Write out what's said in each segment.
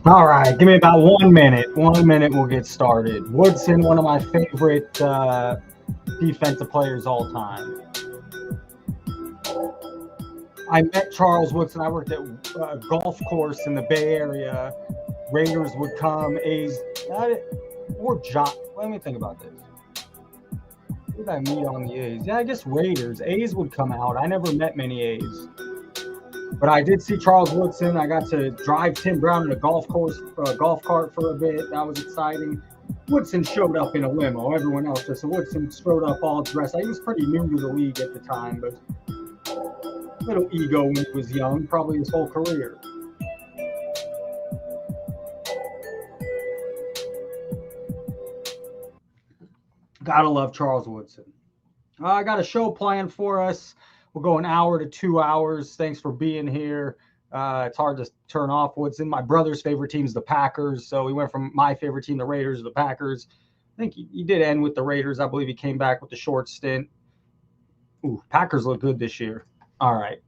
All right, give me about 1 minute. 1 minute, we'll get started. Woodson, one of my favorite defensive players all time. I met Charles Woodson. I worked at a golf course in the Bay Area. Raiders would come, A's, or John. Let me think about this. Who did I meet on the A's? Yeah, I guess Raiders. A's would come out. I never met many A's. But I did see Charles Woodson. I got to drive Tim Brown in a golf cart for a bit. That was exciting. Woodson showed up in a limo. Everyone else just Woodson showed up all dressed. He was pretty new to the league at the time, but a little ego when he was young, probably his whole career. Gotta love Charles Woodson. I got a show planned for us. We'll go an hour to 2 hours. Thanks for being here. It's hard to turn off Woodson. My brother's favorite team is the Packers. So we went from my favorite team, the Raiders, to the Packers. I think he did end with the Raiders. I believe he came back with the short stint. Ooh, Packers look good this year. All right.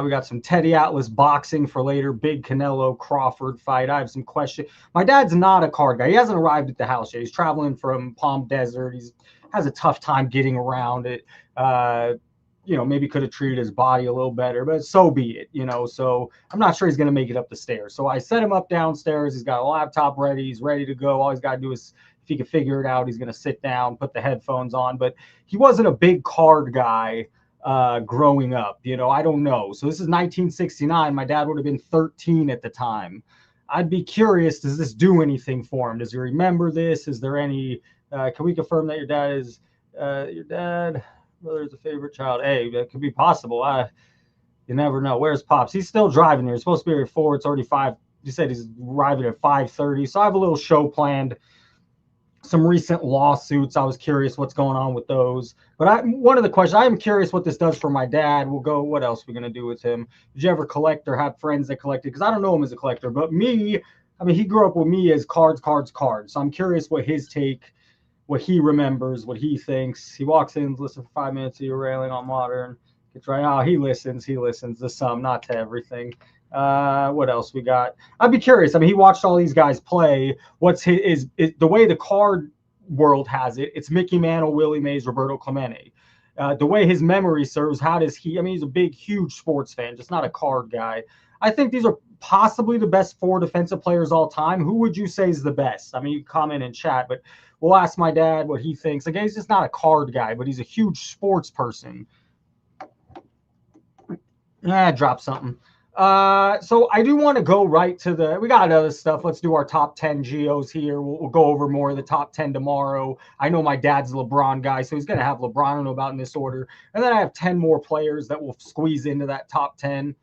We got some Teddy Atlas boxing for later. Big Canelo Crawford fight. I have some questions. My dad's not a card guy. He hasn't arrived at the house yet. He's traveling from Palm Desert. He has a tough time getting around it. Maybe could have treated his body a little better, but so be it, So I'm not sure he's going to make it up the stairs. So I set him up downstairs. He's got a laptop ready. He's ready to go. All he's got to do is, if he can figure it out, he's going to sit down, put the headphones on. But he wasn't a big card guy growing up. I don't know. So this is 1969. My dad would have been 13 at the time. I'd be curious, does this do anything for him? Does he remember this? Is there any, can we confirm that your dad is, brother's a favorite child? Hey, that could be possible. You never know. Where's Pops? He's still driving there. He's supposed to be here at 4. It's already 5. You said he's arriving at 5:30. So I have a little show planned. Some recent lawsuits. I was curious what's going on with those. But one of the questions, I am curious what this does for my dad. We'll go, what else are we going to do with him? Did you ever collect or have friends that collected? Because I don't know him as a collector. But me, he grew up with me as cards. So I'm curious what his take, what he remembers, what he thinks. He walks in, listens for 5 minutes to your railing on modern. Gets right. Oh, he listens to some, not to everything. What else we got? I'd be curious. He watched all these guys play. What's his the way the card world has it? It's Mickey Mantle, Willie Mays, Roberto Clemente. The way his memory serves, how does he? He's a big, huge sports fan, just not a card guy. I think these are possibly the best 4 defensive players all time. Who would you say is the best? You comment in chat, but we'll ask my dad what he thinks. Again, he's just not a card guy, but he's a huge sports person. Drop something. So I do want to go right to we got other stuff. Let's do our top 10 Geos here. We'll go over more of the top 10 tomorrow. I know my dad's a LeBron guy, so he's going to have LeBron. I don't know about in this order. And then I have 10 more players that will squeeze into that top 10.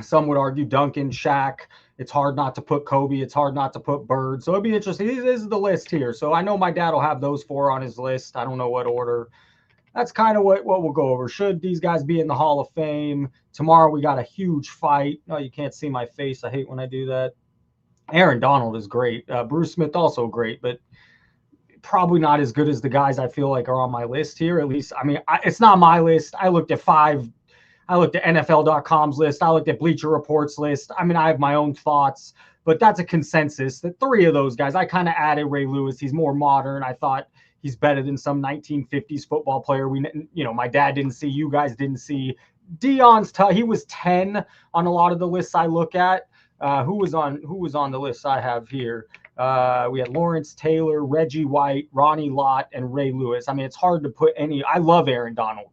Some would argue Duncan, Shaq. It's hard not to put Kobe. It's hard not to put Bird. So it'd be interesting. This is the list here. So I know my dad will have those 4 on his list. I don't know what order. That's kind of what we'll go over. Should these guys be in the Hall of Fame? Tomorrow we got a huge fight. No, you can't see my face. I hate when I do that. Aaron Donald is great. Bruce Smith also great, but probably not as good as the guys I feel like are on my list here. At least, it's not my list. I looked at 5. I looked at NFL.com's list. I looked at Bleacher Report's list. I have my own thoughts, but that's a consensus that 3 of those guys, I kind of added Ray Lewis. He's more modern. I thought he's better than some 1950s football player. My dad didn't see, you guys didn't see. Deion's he was 10 on a lot of the lists I look at. Who was on the list I have here? We had Lawrence Taylor, Reggie White, Ronnie Lott, and Ray Lewis. It's hard to put any. I love Aaron Donald.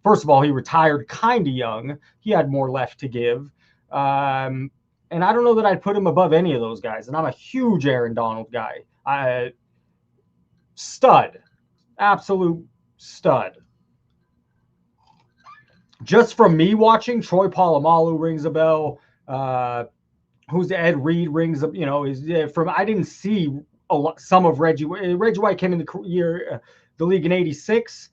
First of all, he retired kind of young. He had more left to give. And I don't know that I'd put him above any of those guys. And I'm a huge Aaron Donald guy. Stud. Absolute stud. Just from me watching, Troy Polamalu rings a bell. Who's Ed Reed rings up, I didn't see some of Reggie. Reggie White came in the league in 86.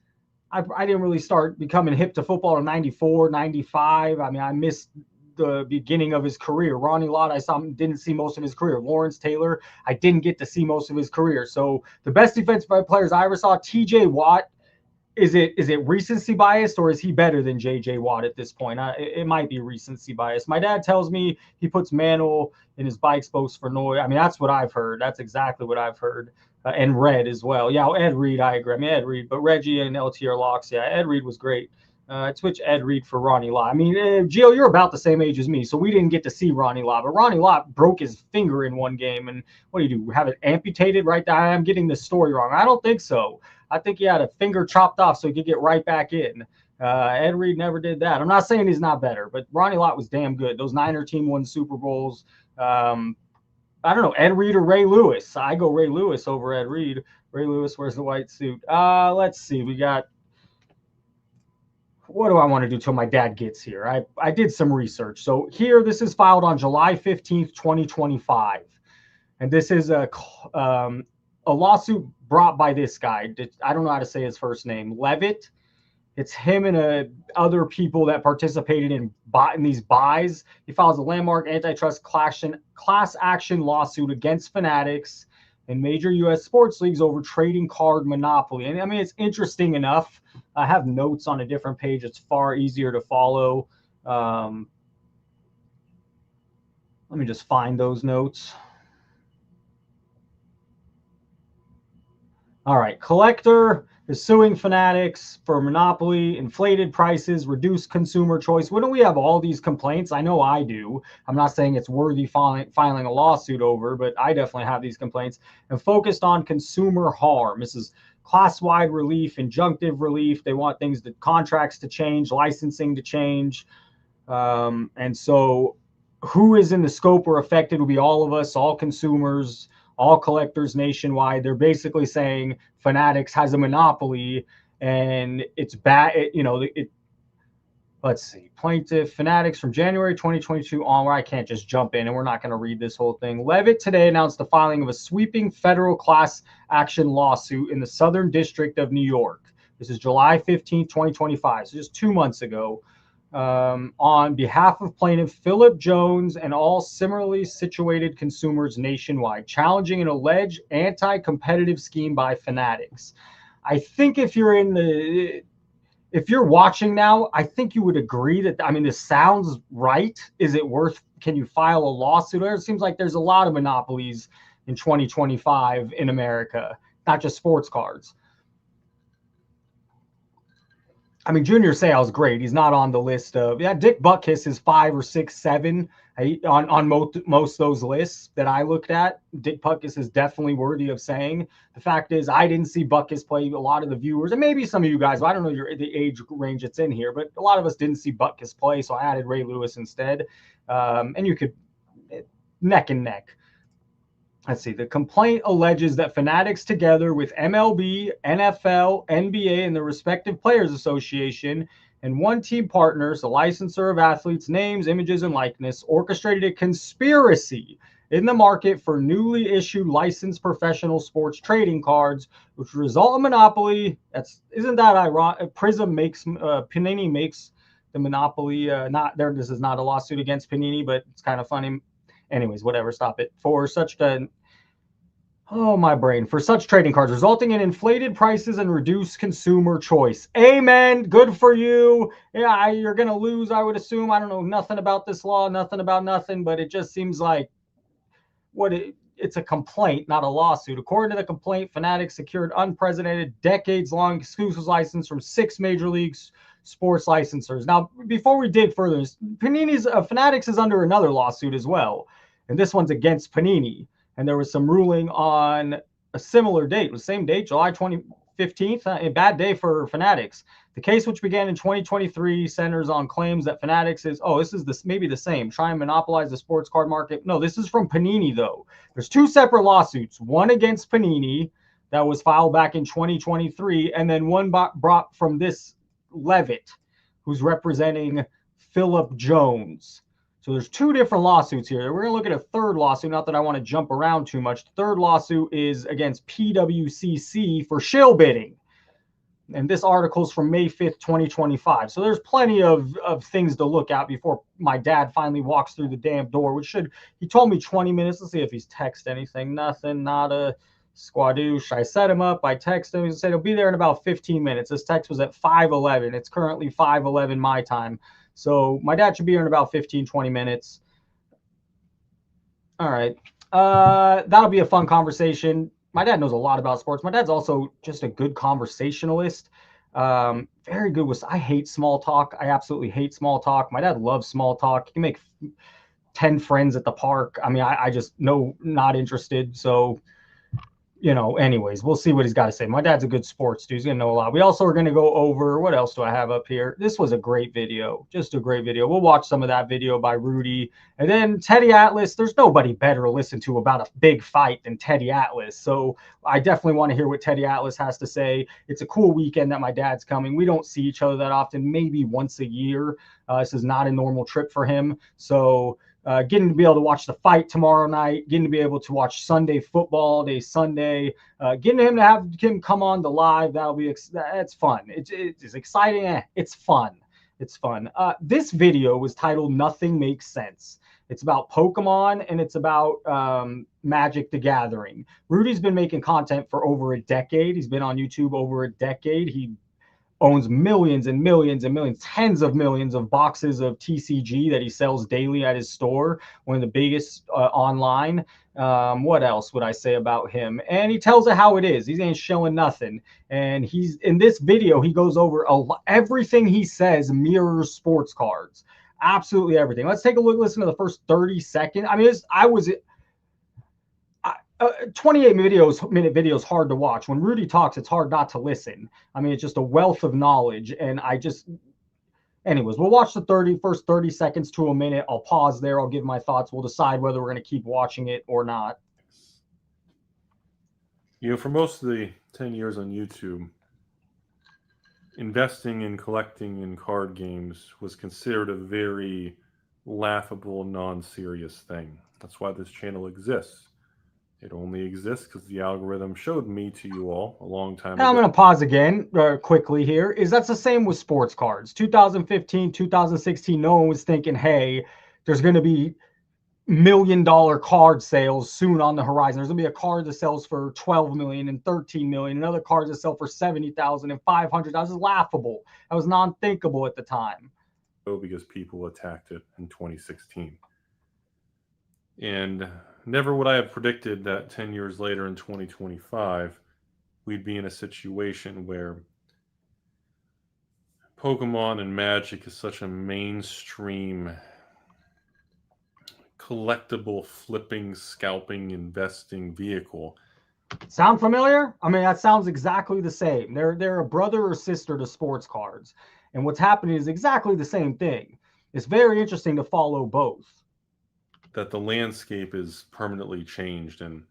I didn't really start becoming hip to football in 94, 95. I missed the beginning of his career. Ronnie Lott, didn't see most of his career. Lawrence Taylor, I didn't get to see most of his career. So the best defensive players I ever saw, TJ Watt, is it recency biased, or is he better than JJ Watt at this point? It might be recency bias. My dad tells me he puts manual in his bike spokes for noise. I mean, that's what I've heard. That's exactly what I've heard. And Red as well. Yeah, Ed Reed, I agree. I mean, Ed Reed, but Reggie and LTR locks. Yeah, Ed Reed was great. I'd switch Ed Reed for Ronnie Lott. I mean, Gio, you're about the same age as me, so we didn't get to see Ronnie Lott. But Ronnie Lott broke his finger in one game, and what do you do? Have it amputated right there? I'm getting this story wrong. I don't think so. I think he had a finger chopped off so he could get right back in. Ed Reed never did that. I'm not saying he's not better, but Ronnie Lott was damn good. Those Niner team won Super Bowls. I don't know, Ed Reed or Ray Lewis. I go Ray Lewis over Ed Reed. Ray Lewis wears the white suit. Let's see. We got, what do I want to do till my dad gets here? I did some research. So here, this is filed on July 15th, 2025. And this is a lawsuit brought by this guy. I don't know how to say his first name. Levitt. It's him and other people that participated in these buys. He files a landmark antitrust class action lawsuit against Fanatics and major U.S. sports leagues over trading card monopoly. And I mean, it's interesting enough. I have notes on a different page. It's far easier to follow. Let me just find those notes. All right, collector is suing Fanatics for monopoly, inflated prices, reduced consumer choice. Wouldn't we have all these complaints? I know I do. I'm not saying it's worthy filing a lawsuit over, but I definitely have these complaints. And focused on consumer harm. This is class-wide relief, injunctive relief. They want contracts to change, licensing to change. And so who is in the scope or affected will be all of us, all consumers, all collectors nationwide. They're basically saying Fanatics has a monopoly and it's bad. Let's see. Plaintiff Fanatics from January 2022 onward. I can't just jump in and we're not going to read this whole thing. Levitt today announced the filing of a sweeping federal class action lawsuit in the Southern District of New York. This is July 15, 2025. So just 2 months ago. On behalf of plaintiff Philip Jones and all similarly situated consumers nationwide, challenging an alleged anti-competitive scheme by Fanatics. I think if you're watching now, I think you would agree that, I mean, this sounds right. Is it worth, can you file a lawsuit? It seems like there's a lot of monopolies in 2025 in America, not just sports cards. I mean, Junior Seau's great. He's not on the list of, Dick Butkus is 5 or 6, 7 on most of those lists that I looked at. Dick Butkus is definitely worthy of saying. The fact is, I didn't see Butkus play. A lot of the viewers, and maybe some of you guys, I don't know the age range that's in here, but a lot of us didn't see Butkus play, so I added Ray Lewis instead. And you could neck and neck. Let's see. The complaint alleges that Fanatics, together with MLB, NFL, NBA, and the respective Players Association, and one team partners, the licensor of athletes' names, images, and likeness, orchestrated a conspiracy in the market for newly issued licensed professional sports trading cards, which result in monopoly. Isn't that ironic? Panini makes the monopoly. Not there. This is not a lawsuit against Panini, but it's kind of funny. Anyways, whatever, stop it. For such trading cards, resulting in inflated prices and reduced consumer choice. Amen. Good for you. Yeah, you're going to lose, I would assume. I don't know nothing about this law, nothing about nothing, but it just seems like it's a complaint, not a lawsuit. According to the complaint, Fanatics secured unprecedented, decades-long exclusive license from 6 major leagues sports licensors. Now, before we dig further, Fanatics is under another lawsuit as well, and this one's against Panini. And there was some ruling on a similar date, the same date, July 15th, a bad day for Fanatics. The case, which began in 2023, centers on claims that Fanatics maybe the same, try and monopolize the sports card market. No, this is from Panini, though. There's 2 separate lawsuits, one against Panini that was filed back in 2023, and then one brought from this Levitt, who's representing Philip Jones. So there's 2 different lawsuits here. We're going to look at a third lawsuit, not that I want to jump around too much. The third lawsuit is against PWCC for shill bidding. And this article is from May 5th, 2025. So there's plenty of things to look at before my dad finally walks through the damn door, he told me 20 minutes. Let's see if he's texted anything. Nothing, nada. Squadouche. I set him up. I texted him. He said he'll be there in about 15 minutes. This text was at 5:11. It's currently 5:11 my time. So my dad should be here in about 15, 20 minutes. All right. That'll be a fun conversation. My dad knows a lot about sports. My dad's also just a good conversationalist. Very good with. I hate small talk. I absolutely hate small talk. My dad loves small talk. He can make 10 friends at the park. I mean, I just no, not interested. So anyways, we'll see what he's got to say. My dad's a good sports dude. He's going to know a lot. We also are going to go over, what else do I have up here? This was a great video, just a great video. We'll watch some of that video by Rudy. And then Teddy Atlas, there's nobody better to listen to about a big fight than Teddy Atlas. So I definitely want to hear what Teddy Atlas has to say. It's a cool weekend that my dad's coming. We don't see each other that often, maybe once a year. This is not a normal trip for him. So getting to be able to watch the fight tomorrow night, getting to be able to watch Sunday football day Sunday, getting him to have him come on the live, that's fun. It's exciting. It's fun. It's fun. This video was titled "Nothing Makes Sense." It's about Pokemon and it's about Magic the Gathering. Rudy's been making content for over a decade. He's been on YouTube over a decade. He owns millions and millions and millions, tens of millions of boxes of TCG that he sells daily at his store, one of the biggest online. What else would I say about him? And he tells it how it is. He ain't showing nothing. And he's in this video, he goes over everything he says mirrors sports cards. Absolutely everything. Let's take a look, listen to the first 30 seconds. I mean, 28-minute video is hard to watch. When Rudy talks, it's hard not to listen. I mean, it's just a wealth of knowledge. And anyways, we'll watch the first 30 seconds to a minute. I'll pause there. I'll give my thoughts. We'll decide whether we're going to keep watching it or not. For most of the 10 years on YouTube, investing and collecting in card games was considered a very laughable, non-serious thing. That's why this channel exists. It only exists because the algorithm showed me to you all a long time ago. I'm going to pause again quickly here. That's the same with sports cards. 2015, 2016, no one was thinking, hey, there's going to be $1 million card sales soon on the horizon. There's going to be a card that sells for 12 million and 13 million, and other cards that sell for 70,000 and 500. That was laughable. That was non-thinkable at the time. Because people attacked it in 2016. And never would I have predicted that 10 years later in 2025, we'd be in a situation where Pokemon and Magic is such a mainstream collectible, flipping, scalping, investing vehicle. Sound familiar? I mean, that sounds exactly the same. They're a brother or sister to sports cards. And what's happening is exactly the same thing. It's very interesting to follow both. That the landscape is permanently changed. And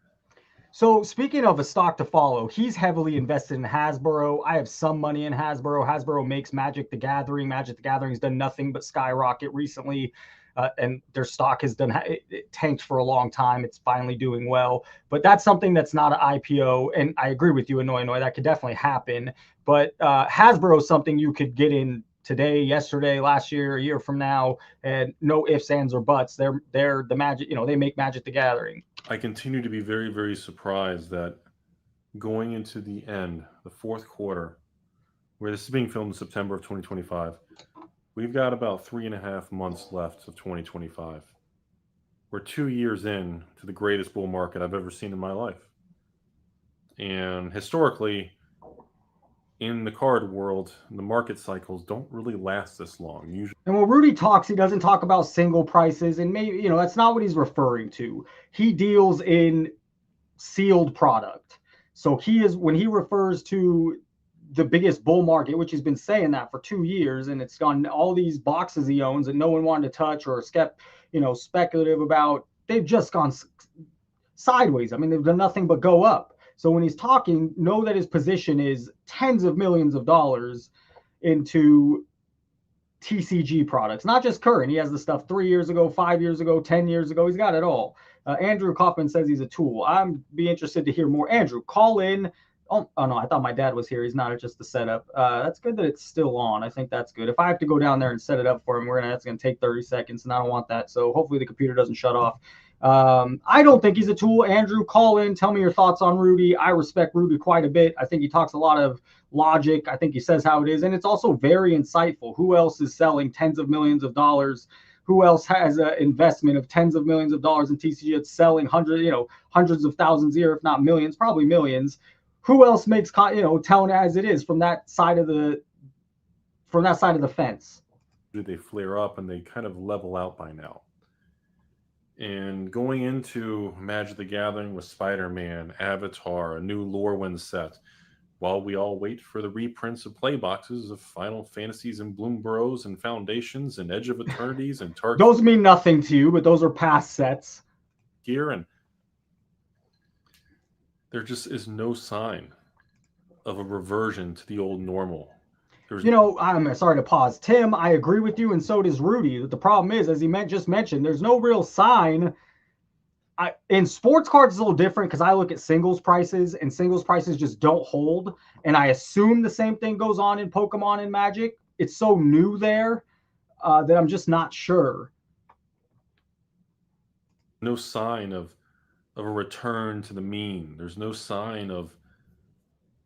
so speaking of a stock to follow, he's heavily invested in Hasbro. I have some money in Hasbro. Hasbro makes Magic the Gathering. Magic the Gathering's done nothing but skyrocket recently. And their stock has it tanked for a long time. It's finally doing well. But that's something that's not an IPO. And I agree with you, Annoy. That could definitely happen. But Hasbro is something you could get in today, yesterday, last year, a year from now, and no ifs, ands, or buts. They're the Magic, they make Magic the Gathering. I continue to be very, very surprised that going into the end, the fourth quarter, where this is being filmed in September of 2025, we've got about 3.5 months left of 2025. We're 2 years in to the greatest bull market I've ever seen in my life. And historically, in the card world, the market cycles don't really last this long. Usually. And when Rudy talks, he doesn't talk about single prices, and maybe that's not what he's referring to. He deals in sealed product. So when he refers to the biggest bull market, which he's been saying that for 2 years, and it's gone all these boxes he owns and no one wanted to touch or speculative about, they've just gone sideways. I mean, they've done nothing but go up. So when he's talking, know that his position is tens of millions of dollars into TCG products, not just current. He has the stuff 3 years ago, 5 years ago, 10 years ago. He's got it all. Andrew Kaufman says he's a tool. I'm be interested to hear more. Andrew, call in. Oh no, I thought my dad was here. He's not. It's just the setup. That's good that it's still on. I think that's good. If I have to go down there and set it up for him, that's gonna take 30 seconds, and I don't want that. So hopefully the computer doesn't shut off. I don't think he's a tool. Andrew, call in, tell me your thoughts on Rudy. I respect Rudy quite a bit. I think he talks a lot of logic. I think he says how it is, and it's also very insightful. Who else is selling tens of millions of dollars? Who else has an investment of tens of millions of dollars in TCG? It's selling hundreds of thousands a year, if not millions, probably millions. Who else makes telling it as it is from that side of the fence? They flare up and they kind of level out by now. And going into Magic the Gathering with Spider-Man, Avatar, a new Lorwyn set, while we all wait for the reprints of play boxes of Final Fantasies and Bloom Burrows and Foundations and Edge of Eternities and Target. Those mean nothing to you, but those are past sets. Here, and there just is no sign of a reversion to the old normal. I'm sorry to pause. Tim, I agree with you, and so does Rudy. The problem is, as he just mentioned, there's no real sign. In sports cards, it's a little different because I look at singles prices, and singles prices just don't hold. And I assume the same thing goes on in Pokemon and Magic. It's so new there that I'm just not sure. No sign of a return to the mean. There's no sign of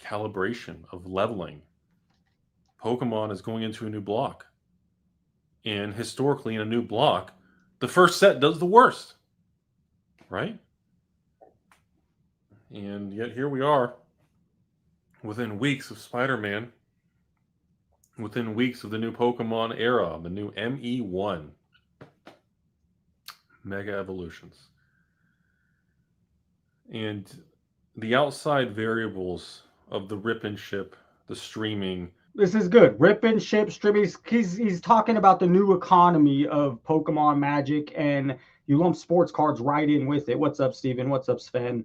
calibration, of leveling. Pokemon is going into a new block. And historically, in a new block, the first set does the worst. Right? And yet here we are, within weeks of Spider-Man, within weeks of the new Pokemon era, the new ME1, Mega Evolutions. And the outside variables of the rip and ship, the streaming. This is good. Rip and ship, streaming. He's talking about the new economy of Pokemon, Magic, and you lump sports cards right in with it. What's up, Steven? What's up, Sven?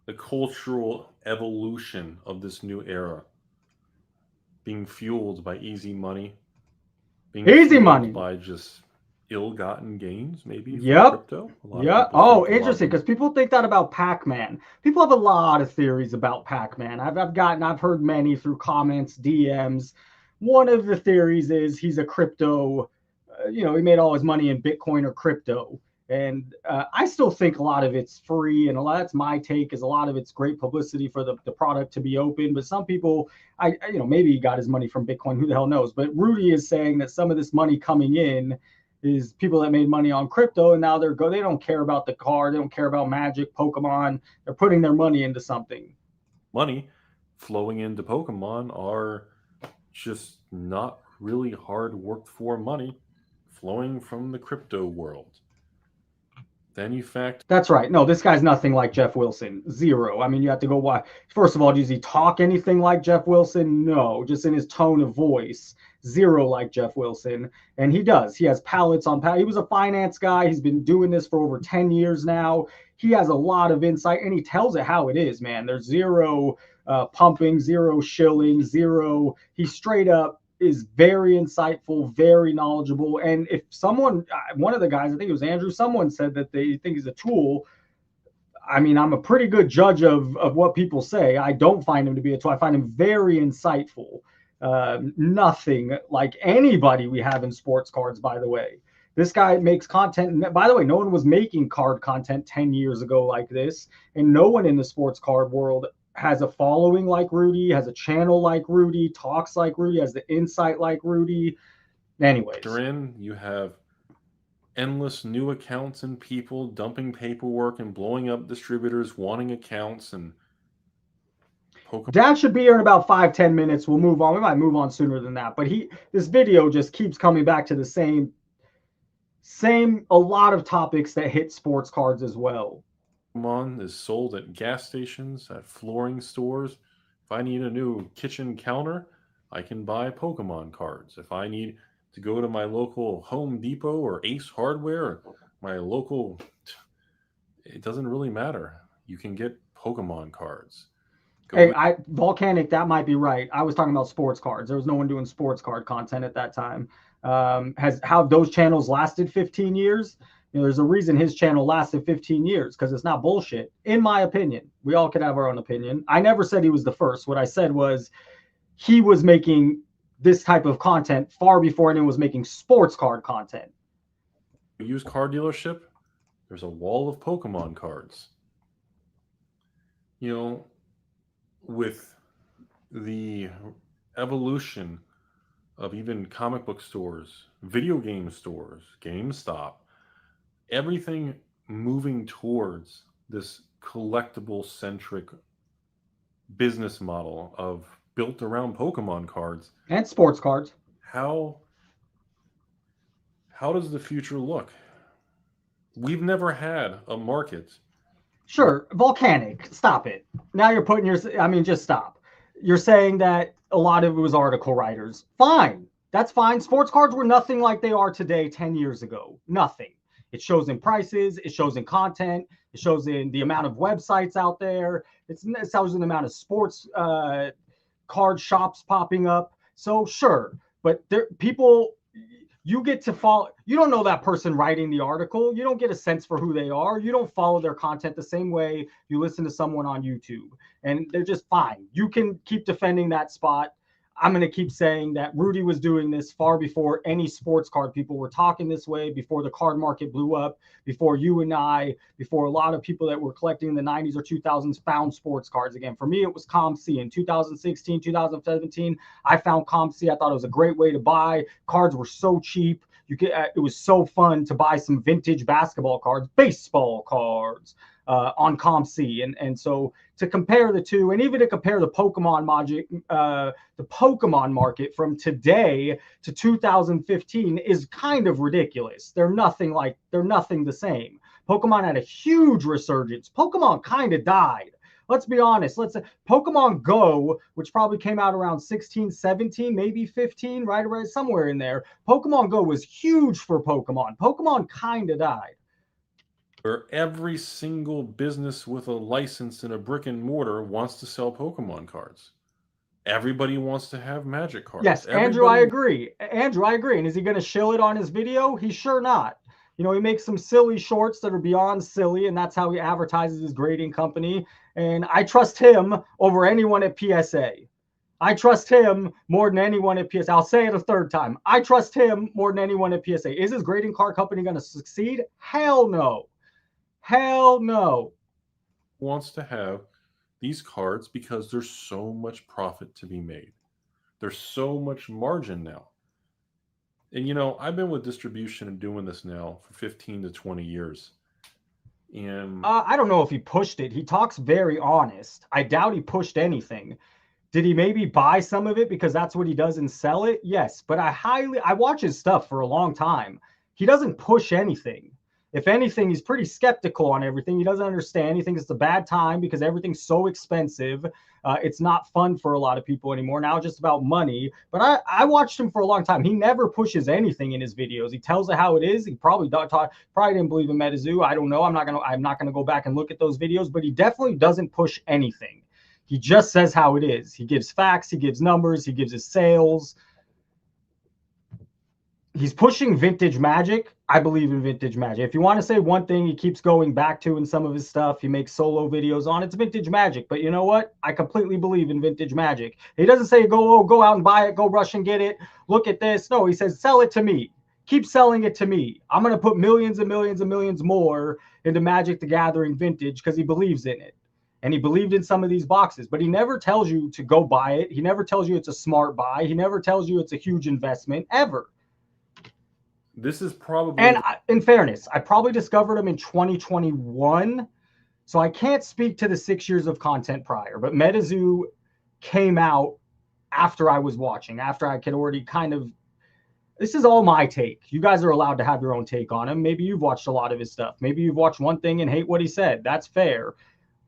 The cultural evolution of this new era being fueled by easy money. Easy money. By just ill-gotten gains, maybe. Yep. Crypto. Yep. Oh, interesting, because people think that about Pac-Man. People have a lot of theories about Pac-Man. I've heard many through comments, DMs. One of the theories is he's a crypto. He made all his money in Bitcoin or crypto. And I still think a lot of it's free, and that's my take, is a lot of it's great publicity for the product to be open. But some people, maybe he got his money from Bitcoin, who the hell knows? But Rudy is saying that some of this money coming in is people that made money on crypto, and now they don't care about the card, they don't care about Magic, Pokemon. They're putting their money into something. Money flowing into Pokemon are just not really hard worked for money flowing from the crypto world. Then you fact. That's right. No, this guy's nothing like Jeff Wilson. Zero. I mean, you have to go, why? First of all, does he talk anything like Jeff Wilson? No, just in his tone of voice. Zero like Jeff Wilson. And he does. He has pallets on pallets. He was a finance guy. He's been doing this for over 10 years now. He has a lot of insight, and he tells it how it is, man. There's zero pumping, zero shilling, zero. He straight up is very insightful, very knowledgeable. And if one of the guys, I think it was Andrew, someone said that they think he's a tool. I mean, I'm a pretty good judge of what people say. I don't find him to be a tool. I find him very insightful. Nothing like anybody we have in sports cards, by the way. This guy makes content. And by the way, no one was making card content 10 years ago like this. And no one in the sports card world has a following like Rudy, has a channel like Rudy, talks like Rudy, has the insight like Rudy. Anyways. You have endless new accounts and people dumping paperwork and blowing up distributors wanting accounts, and Pokemon. Dad should be here in about 5-10 minutes. We'll move on. We might move on sooner than that. But this video just keeps coming back to the same a lot of topics that hit sports cards as well. Pokemon is sold at gas stations, at flooring stores. If I need a new kitchen counter, I can buy Pokemon cards. If I need to go to my local Home Depot or Ace Hardware, my local, it doesn't really matter. You can get Pokemon cards. Volcanic, that might be right. I was talking about sports cards. There was no one doing sports card content at that time. How those channels lasted 15 years? There's a reason his channel lasted 15 years, because it's not bullshit, in my opinion. We all could have our own opinion. I never said he was the first. What I said was he was making this type of content far before anyone was making sports card content. Used car dealership, there's a wall of Pokemon cards. You know, with the evolution of even comic book stores, video game stores, GameStop, everything moving towards this collectible centric business model of built around Pokemon cards. And sports cards. How does the future look? We've never had a market. Sure, volcanic. Stop it. Now you're putting I mean, just stop. You're saying that a lot of it was article writers. Fine. That's fine. Sports cards were nothing like they are today 10 years ago. Nothing. It shows in prices. It shows in content. It shows in the amount of websites out there. It shows in the amount of sports card shops popping up. So sure, but people, you get to follow. You don't know that person writing the article. You don't get a sense for who they are. You don't follow their content the same way you listen to someone on YouTube, and they're just fine. You can keep defending that spot. I'm going to keep saying that Rudy was doing this far before any sports card people were talking this way, before the card market blew up, before you and I, before a lot of people that were collecting in the 90s or 2000s found sports cards again. For me, it was ComC. In 2016, 2017, I found ComC. I thought it was a great way to buy. Cards were so cheap. It was so fun to buy some vintage basketball cards, baseball cards on ComC. And so to compare the two, and even to compare the Pokemon market from today to 2015 is kind of ridiculous. They're nothing the same. Pokemon had a huge resurgence. Pokemon kind of died. Let's be honest. Let's say Pokemon Go, which probably came out around 16, 17, maybe 15, right around somewhere in there. Pokemon Go was huge for Pokemon. Pokemon kind of died. Where every single business with a license in a brick and mortar wants to sell Pokemon cards. Everybody wants to have Magic cards. Yes, Andrew, I agree. Andrew, I agree. And is he going to shill it on his video? He's sure not. You know, he makes some silly shorts that are beyond silly, and that's how he advertises his grading company. And I trust him over anyone at PSA. I trust him more than anyone at PSA. I'll say it a third time. I trust him more than anyone at PSA. Is his grading card company going to succeed? Hell no. Hell no. Wants to have these cards because there's so much profit to be made. There's so much margin now. And, you know, I've been with distribution and doing this now for 15 to 20 years. And I don't know if he pushed it. He talks very honest. I doubt he pushed anything. Did he maybe buy some of it because that's what he does and sell it? Yes. But I watch his stuff for a long time. He doesn't push anything. If anything, he's pretty skeptical on everything. He doesn't understand. He thinks it's a bad time because everything's so expensive. It's not fun for a lot of people anymore. Now it's just about money. But I watched him for a long time. He never pushes anything in his videos. He tells it how it is. He probably didn't believe in Metazoo. I don't know. I'm not gonna go back and look at those videos. But he definitely doesn't push anything. He just says how it is. He gives facts. He gives numbers. He gives his sales. He's pushing vintage Magic. I believe in vintage Magic. If you want to say one thing he keeps going back to in some of his stuff, he makes solo videos on, it's vintage Magic. But you know what? I completely believe in vintage Magic. He doesn't say go out and buy it, go rush and get it. Look at this. No, he says sell it to me. Keep selling it to me. I'm going to put millions and millions and millions more into Magic the Gathering vintage because he believes in it. And he believed in some of these boxes, but he never tells you to go buy it. He never tells you it's a smart buy. He never tells you it's a huge investment ever. This is probably... And in fairness, I probably discovered him in 2021. So I can't speak to the 6 years of content prior, but Metazoo came out after I was watching, after I could already kind of... This is all my take. You guys are allowed to have your own take on him. Maybe you've watched a lot of his stuff. Maybe you've watched one thing and hate what he said. That's fair.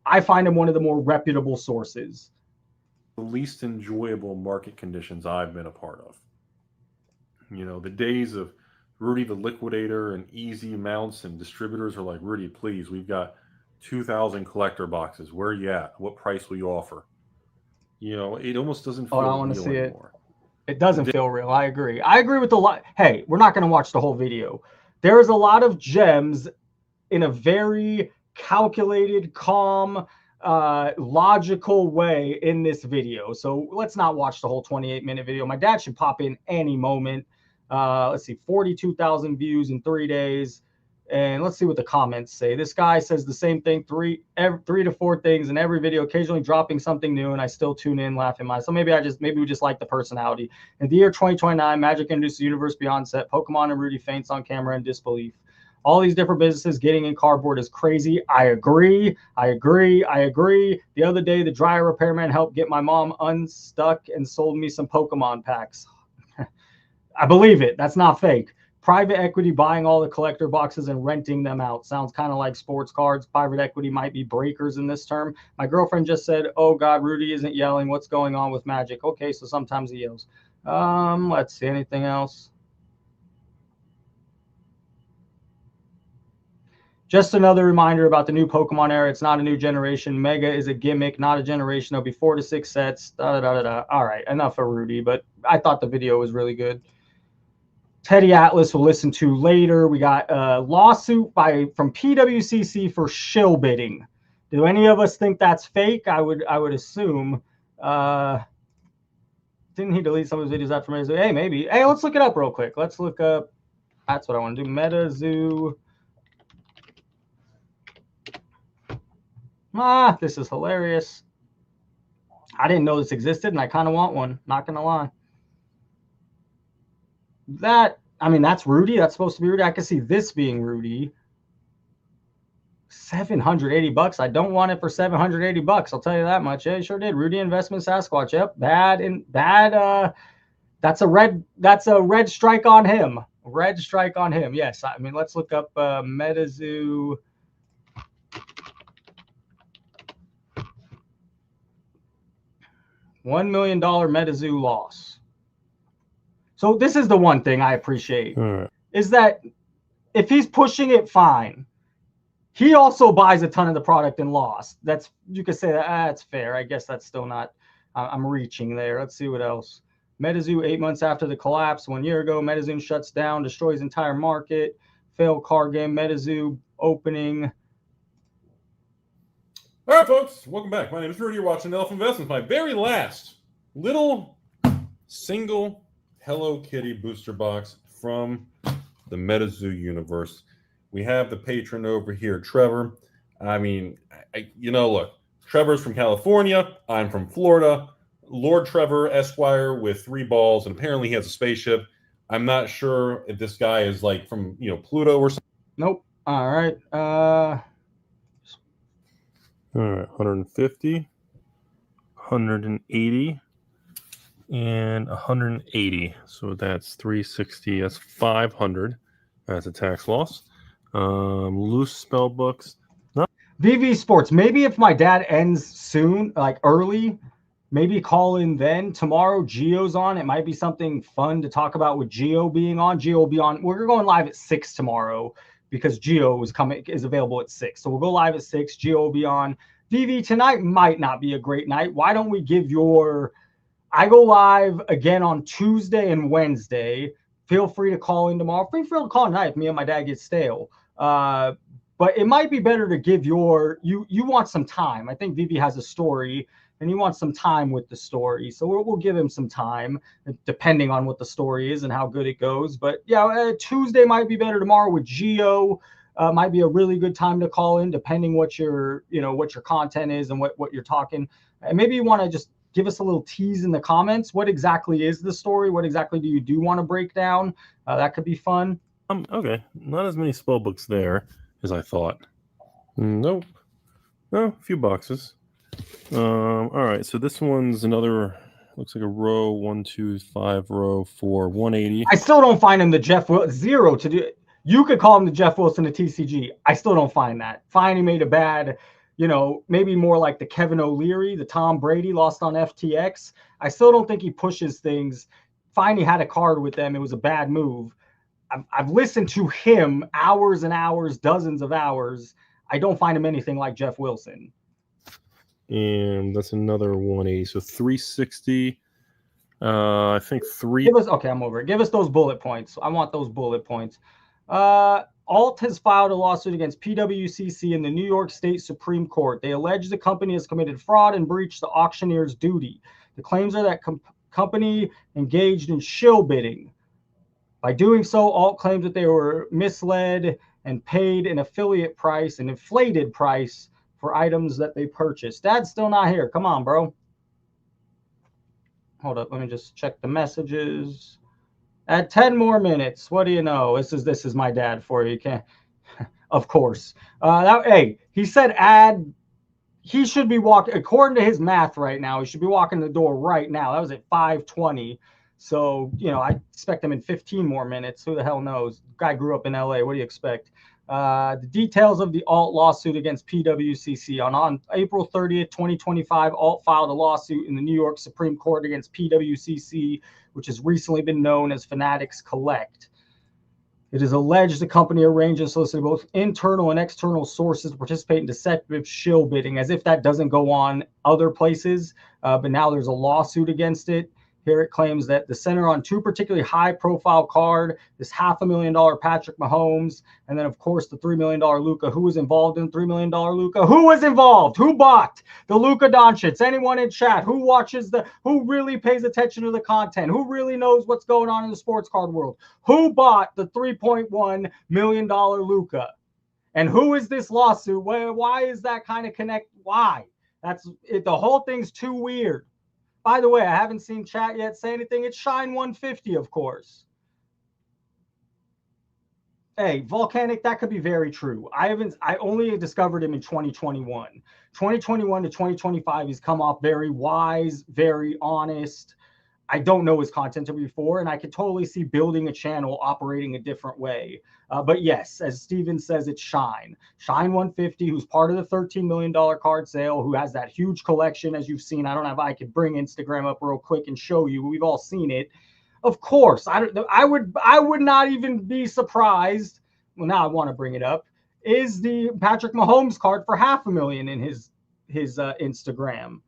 I find him one of the more reputable sources. The least enjoyable market conditions I've been a part of. You know, the days of Rudy the Liquidator and easy mounts and distributors are like, Rudy, please, we've got 2,000 collector boxes. Where are you at? What price will you offer? You know, it almost doesn't feel I want to real see anymore. It doesn't feel real. I agree. I agree with the lot. Hey, we're not going to watch the whole video. There is a lot of gems in a very calculated, calm, logical way in this video. So let's not watch the whole 28-minute video. My dad should pop in any moment. Let's see, 42,000 views in 3 days. And let's see what the comments say. This guy says the same thing, three to four things in every video, occasionally dropping something new, and I still tune in, laughing my. So maybe we just like the personality. In the year 2029, Magic introduced the universe beyond set. Pokemon and Rudy faints on camera in disbelief. All these different businesses getting in cardboard is crazy. I agree. The other day, the dryer repairman helped get my mom unstuck and sold me some Pokemon packs. I believe it. That's not fake. Private equity buying all the collector boxes and renting them out. Sounds kind of like sports cards. Private equity might be breakers in this term. My girlfriend just said, oh God, Rudy isn't yelling. What's going on with Magic? Okay, so sometimes he yells. Let's see, anything else? Just another reminder about the new Pokemon era. It's not a new generation. Mega is a gimmick, not a generation. There'll be 4 to 6 sets. All right, enough of Rudy, but I thought the video was really good. Teddy Atlas we'll listen to later. We got a lawsuit from PWCC for shill bidding. Do any of us think that's fake? I would assume. Didn't he delete some of his videos after Metazoo? Hey, maybe. Hey, let's look it up real quick. Let's look up. That's what I want to do. Metazoo. This is hilarious. I didn't know this existed, and I kind of want one. Not gonna lie. That's Rudy. That's supposed to be Rudy. I can see this being Rudy. $780. I don't want it for $780. I'll tell you that much. Yeah, he sure did. Rudy Investment Sasquatch. Yep. Bad. That's a red strike on him. Red strike on him. Yes. Let's look up Metazoo. $1 million Metazoo loss. So this is the one thing I appreciate is that if he's pushing it, fine. He also buys a ton of the product and lost. You could say that's fair. I guess that's still not. I'm reaching there. Let's see what else. Metazoo 8 months after the collapse. 1 year ago, Metazoo shuts down, destroys entire market. Failed card game. Metazoo opening. All right, folks. Welcome back. My name is Rudy. You're watching Elf Investments. My very last little single Hello Kitty booster box from the Metazoo universe. We have the patron over here, Trevor. Look, Trevor's from California. I'm from Florida. Lord Trevor, Esquire, with 3 balls, and apparently he has a spaceship. I'm not sure if this guy is like from Pluto or something. Nope. All right. All right, 150, 180. And 180, so that's 360. That's 500. That's a tax loss. Loose spell books. VV Sports. Maybe if my dad ends soon, like early, maybe call in then. Tomorrow, Gio's on. It might be something fun to talk about with Gio being on. Gio will be on. We're going live at 6 tomorrow because Gio is available at 6. So we'll go live at 6. Gio will be on. VV, tonight might not be a great night. Why don't we give I go live again on Tuesday and Wednesday. Feel free to call in tomorrow. Feel free to call tonight if me and my dad get stale. But it might be better to give you want some time. I think Vivi has a story and he wants some time with the story. So we'll give him some time depending on what the story is and how good it goes. But yeah, Tuesday might be better. Tomorrow with Gio might be a really good time to call in depending what your content is and what you're talking. And maybe you want to just give us a little tease in the comments. What exactly is the story? What exactly do you want to break down? That could be fun. Okay. Not as many spell books there as I thought. Nope. No, a few boxes. All right. So this one's another, looks like a row 1, 2, 5 row for 180. I still don't find him the Jeff Wilson. Zero to do. You could call him the Jeff Wilson of TCG. I still don't find that. Fine, he made a bad, maybe more like the Kevin O'Leary, the Tom Brady lost on FTX. I still don't think he pushes things. Fine, he had a card with them. It was a bad move. I've listened to him hours and hours, dozens of hours. I don't find him anything like Jeff Wilson. And that's another 180. So 360. I think 3. Okay, I'm over it. Give us those bullet points. I want those bullet points. Alt has filed a lawsuit against PWCC in the New York State Supreme Court. They allege the company has committed fraud and breached the auctioneer's duty. The claims are that company engaged in shill bidding. By doing so, Alt claims that they were misled and paid an affiliate price, an inflated price for items that they purchased. Dad's still not here. Come on, bro. Hold up. Let me just check the messages. At 10 more minutes. What do you know? This is my dad for you. You can't. Of course. Hey, he said add. He should be walking, according to his math right now, he should be walking the door right now. That was at 5:20. So, I expect him in 15 more minutes. Who the hell knows? Guy grew up in LA. What do you expect? The details of the Alt lawsuit against PWCC. On April 30th, 2025, Alt filed a lawsuit in the New York Supreme Court against PWCC, which has recently been known as Fanatics Collect. It is alleged the company arranged and solicited both internal and external sources to participate in deceptive shill bidding, as if that doesn't go on other places. But now there's a lawsuit against it. Here it claims that the center on two particularly high-profile card, this $500,000 Patrick Mahomes, and then, of course, the $3 million Luka. Who was involved in $3 million Luka? Who was involved? Who bought the Luka Doncic? Anyone in chat? Who watches who really pays attention to the content? Who really knows what's going on in the sports card world? Who bought the $3.1 million Luka? And who is this lawsuit? Why is that kind of connect? Why? That's it. The whole thing's too weird. By the way, I haven't seen chat yet say anything. It's Shine 150, of course. Hey, Volcanic, that could be very true. I only discovered him in 2021. 2021 to 2025, he's come off very wise, very honest. I don't know his content before, and I could totally see building a channel operating a different way. But yes, as Steven says, it's Shine 150, who's part of the $13 million card sale, who has that huge collection, as you've seen. I could bring Instagram up real quick and show you. We've all seen it. Of course, I would not even be surprised. Well, now I want to bring it up. Is the Patrick Mahomes card for $500,000 in his Instagram?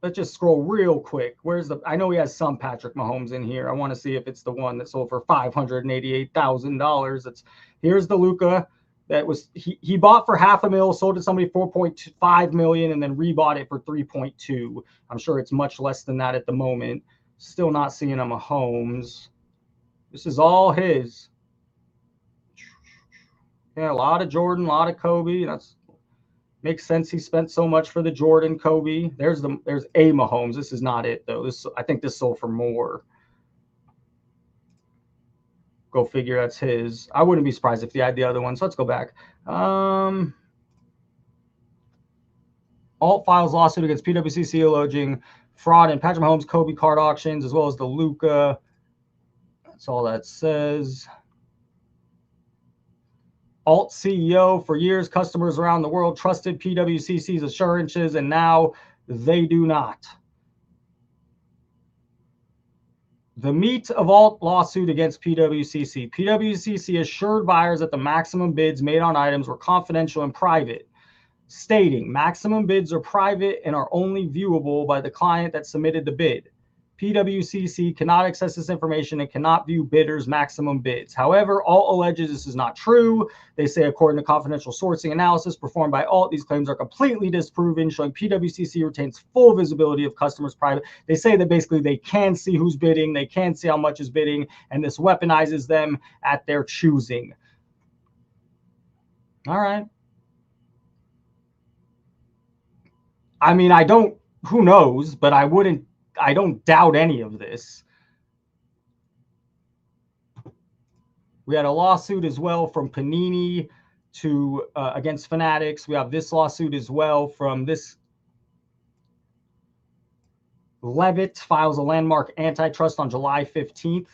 Let's just scroll real quick. I know he has some Patrick Mahomes in here. I want to see if it's the one that sold for $588,000. Here's the Luka that was he bought for $500,000, sold to somebody $4.5 million, and then rebought it for $3.2. I'm sure it's much less than that at the moment. Still not seeing a Mahomes. This is all his. Yeah, a lot of Jordan, a lot of Kobe. Makes sense. He spent so much for the Jordan, Kobe. There's a Mahomes. This is not it though. I think this sold for more. Go figure. That's his. I wouldn't be surprised if he had the other one. So let's go back. Alt files lawsuit against PWCC alleging fraud in Patrick Mahomes Kobe card auctions, as well as the Luka. That's all that says. Alt CEO, for years, customers around the world trusted PWCC's assurances, and now they do not. The meat of Alt lawsuit against PWCC. PWCC assured buyers that the maximum bids made on items were confidential and private, stating maximum bids are private and are only viewable by the client that submitted the bid. PWCC cannot access this information and cannot view bidders' maximum bids. However, Alt alleges this is not true. They say, according to confidential sourcing analysis performed by Alt, these claims are completely disproven, showing PWCC retains full visibility of customers' private. They say that basically they can see who's bidding, they can see how much is bidding, and this weaponizes them at their choosing. All right. I mean, who knows, but I don't doubt any of this. We had a lawsuit as well from Panini against Fanatics. We have this lawsuit as well from this. Levitt files a landmark antitrust on July 15th.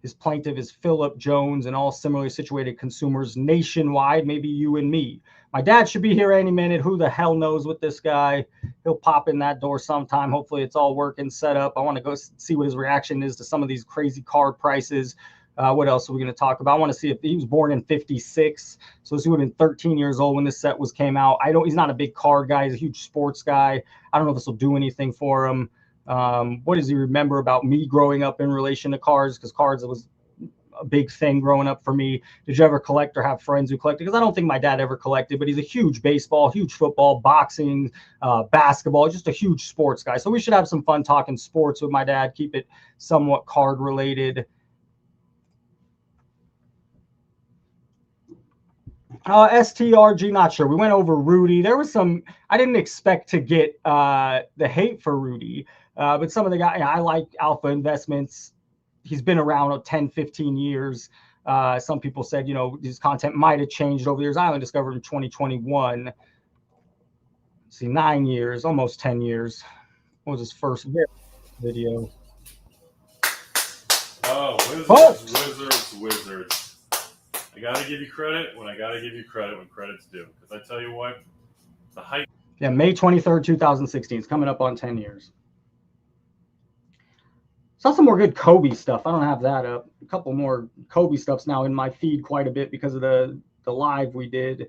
His plaintiff is Philip Jones and all similarly situated consumers nationwide, maybe you and me. My dad should be here any minute. Who the hell knows with this guy? He'll pop in that door sometime. Hopefully it's all working, set up. I want to go see what his reaction is to some of these crazy card prices. What else are we going to talk about? I want to see if he was born in 56. So he would have been 13 years old when this set came out. He's not a big card guy. He's a huge sports guy. I don't know if this will do anything for him. What does he remember about me growing up in relation to cards? Because cards, it was a big thing growing up for me. Did you ever collect or have friends who collected? Because I don't think my dad ever collected, but he's a huge baseball, huge football, boxing, basketball, just a huge sports guy. So we should have some fun talking sports with my dad, keep it somewhat card related. STRG, not sure. We went over Rudy. There was some, I didn't expect to get the hate for Rudy, but some of the guys, I like Alpha Investments. He's been around 10, 15 years. Some people said, his content might have changed over the years. I only discovered in 2021. Let's see, 9 years, almost 10 years. What was his first video? Oh, Wizards. I gotta give you credit when I gotta give you credit when credit's due. Because I tell you what, the hype. Yeah, May 23rd, 2016. It's coming up on 10 years. Saw some more good Kobe stuff. I don't have that up. A couple more Kobe stuff's now in my feed quite a bit because of the live we did.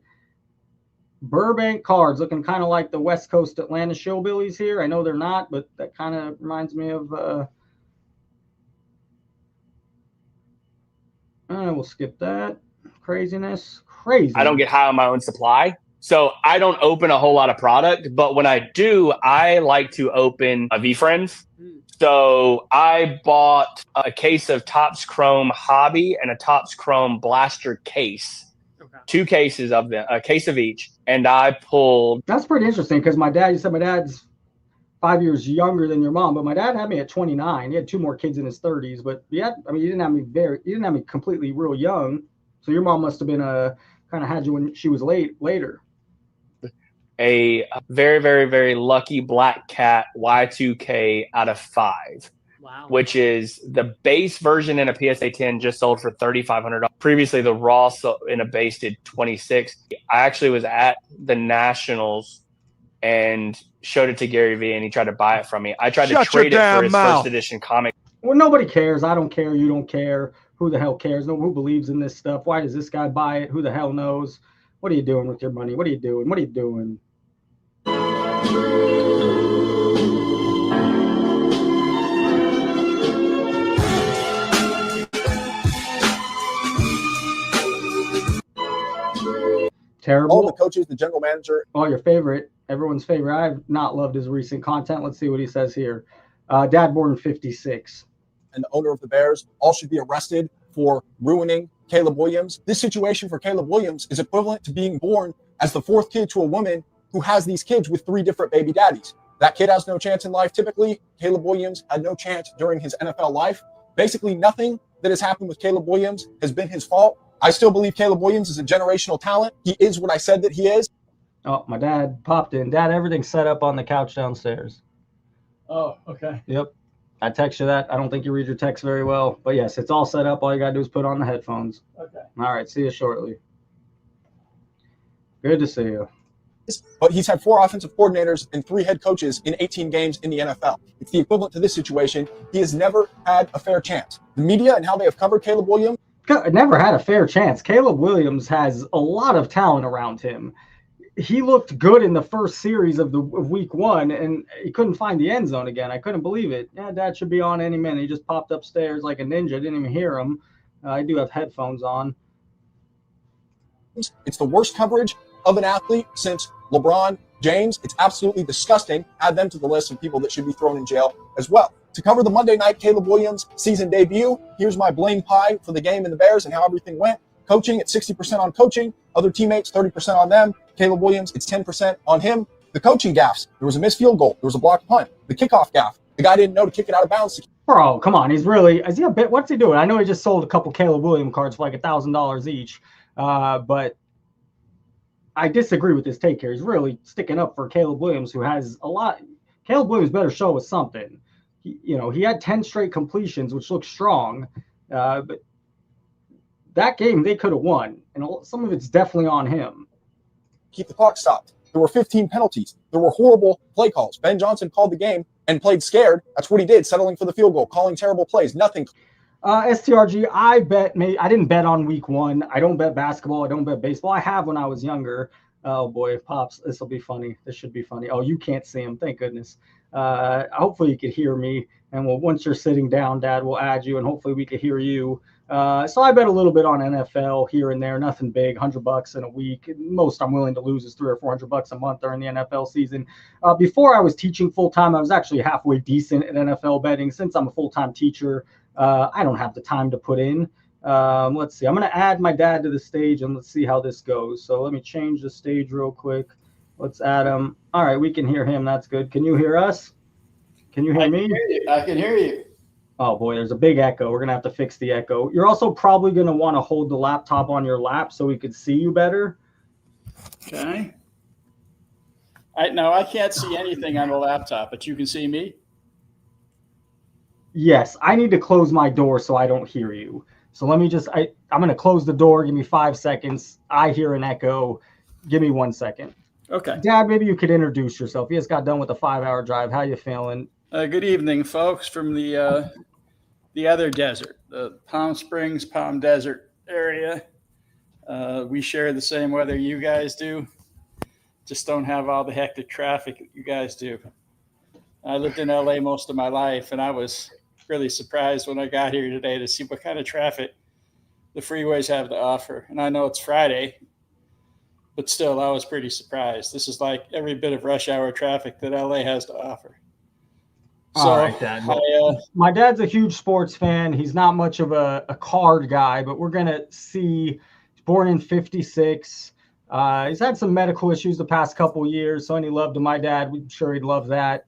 Burbank cards looking kind of like the West Coast Atlanta Showbillies here. I know they're not, but that kind of reminds me of we'll skip that. Craziness. Crazy. I don't get high on my own supply. So I don't open a whole lot of product, but when I do, I like to open V-Friends. So I bought a case of Topps Chrome Hobby and a Topps Chrome Blaster case. Okay. 2 cases of them, a case of each. And I pulled. That's pretty interesting because you said my dad's 5 years younger than your mom, but my dad had me at 29. He had 2 more kids in his 30s, but you didn't have me completely real young. So your mom must have been kind of had you when she was later. A very, very, very lucky Black Cat Y2K out of 5. Wow. Which is the base version in a PSA 10 just sold for $3,500. Previously, the raw in a base did $26. I actually was at the Nationals and showed it to Gary Vee, and he tried to buy it from me. I tried to trade it for his first edition comic. Well, nobody cares. I don't care. You don't care. Who the hell cares? No, who believes in this stuff? Why does this guy buy it? Who the hell knows? What are you doing with your money? What are you doing? What are you doing? Terrible. All the coaches, the general manager. Oh, your favorite, everyone's favorite. I've not loved his recent content. Let's see what he says here. Dad born in 56. And the owner of the Bears all should be arrested for ruining Caleb Williams. This situation for Caleb Williams is equivalent to being born as the 4th kid to a woman who has these kids with 3 different baby daddies. That kid has no chance in life. Typically, Caleb Williams had no chance during his NFL life. Basically, nothing that has happened with Caleb Williams has been his fault. I still believe Caleb Williams is a generational talent. He is what I said that he is. Oh, my dad popped in. Dad, everything's set up on the couch downstairs. Oh, okay. Yep. I text you that. I don't think you read your text very well. But yes, it's all set up. All you got to do is put on the headphones. Okay. All right. See you shortly. Good to see you. But he's had 4 offensive coordinators and 3 head coaches in 18 games in the NFL. It's the equivalent to this situation. He has never had a fair chance. The media and how they have covered Caleb Williams. Never had a fair chance. Caleb Williams has a lot of talent around him. He looked good in the first series of week 1, and he couldn't find the end zone again. I couldn't believe it. Yeah, Dad should be on any minute. He just popped upstairs like a ninja. Didn't even hear him. I do have headphones on. It's the worst coverage of an athlete since LeBron James. It's absolutely disgusting. Add them to the list of people that should be thrown in jail as well. To cover the Monday night Caleb Williams season debut, here's my blame pie for the game in the Bears and how everything went. Coaching at 60% on coaching, other teammates 30% on them. Caleb Williams, it's 10% on him. The coaching gaffes, there was a missed field goal, there was a blocked punt. The kickoff gaff, the guy didn't know to kick it out of bounds. Bro, come on, is he a bit? What's he doing? I know he just sold a couple Caleb Williams cards for like $1,000 each, but I disagree with this take here. He's really sticking up for Caleb Williams, who has a lot. Caleb Williams better show us something. He had 10 straight completions, which looks strong, but that game they could have won, and some of it's definitely on him. Keep the clock stopped. There were 15 penalties. There were horrible play calls. Ben Johnson called the game and played scared. That's what he did, settling for the field goal, calling terrible plays, nothing. STRG, I didn't bet on week 1. I don't bet basketball. I don't bet baseball. I have when I was younger. Oh boy, Pops, this will be funny. This should be funny. Oh, you can't see him. Thank goodness. Hopefully you could hear me. And once you're sitting down, Dad will add you, and hopefully we could hear you. So I bet a little bit on NFL here and there, nothing big, $100 in a week. Most I'm willing to lose is $300 or $400 a month during the NFL season. Before I was teaching full time, I was actually halfway decent at NFL betting. Since I'm a full time teacher, I don't have the time to put in. Let's see. I'm going to add my dad to the stage and let's see how this goes. So let me change the stage real quick. Let's add him. All right, we can hear him. That's good. Can you hear us? Can you hear me? I can hear you. Oh boy, there's a big echo. We're going to have to fix the echo. You're also probably going to want to hold the laptop on your lap so we could see you better. Okay. I can't see anything on the laptop, but you can see me. Yes, I need to close my door so I don't hear you. So let me just, I'm going to close the door. Give me 5 seconds. I hear an echo. Give me 1 second. Okay. Dad, maybe you could introduce yourself. You just got done with a 5-hour drive. How you feeling? Good evening, folks, from the other desert, the Palm Springs, Palm Desert area. We share the same weather you guys do. Just don't have all the hectic traffic that you guys do. I lived in LA most of my life, and I was really surprised when I got here today to see what kind of traffic the freeways have to offer. And I know it's Friday, but still, I was pretty surprised. This is like every bit of rush hour traffic that LA has to offer. So, all right, Dad. My dad's a huge sports fan. He's not much of a card guy, but we're going to see. He's born in 56. He's had some medical issues the past couple years, so any love to my dad. I'm sure he'd love that.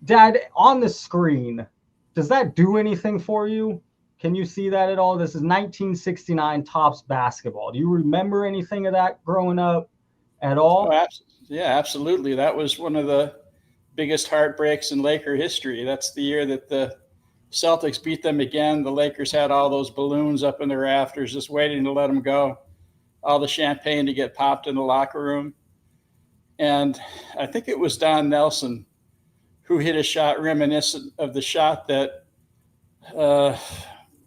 Dad, on the screen, does that do anything for you? Can you see that at all? This is 1969 Topps basketball. Do you remember anything of that growing up at all? Oh, yeah, absolutely. That was one of the biggest heartbreaks in Laker history. That's the year that the Celtics beat them again. The Lakers had all those balloons up in the rafters just waiting to let them go. All the champagne to get popped in the locker room. And I think it was Don Nelson who hit a shot reminiscent of the shot that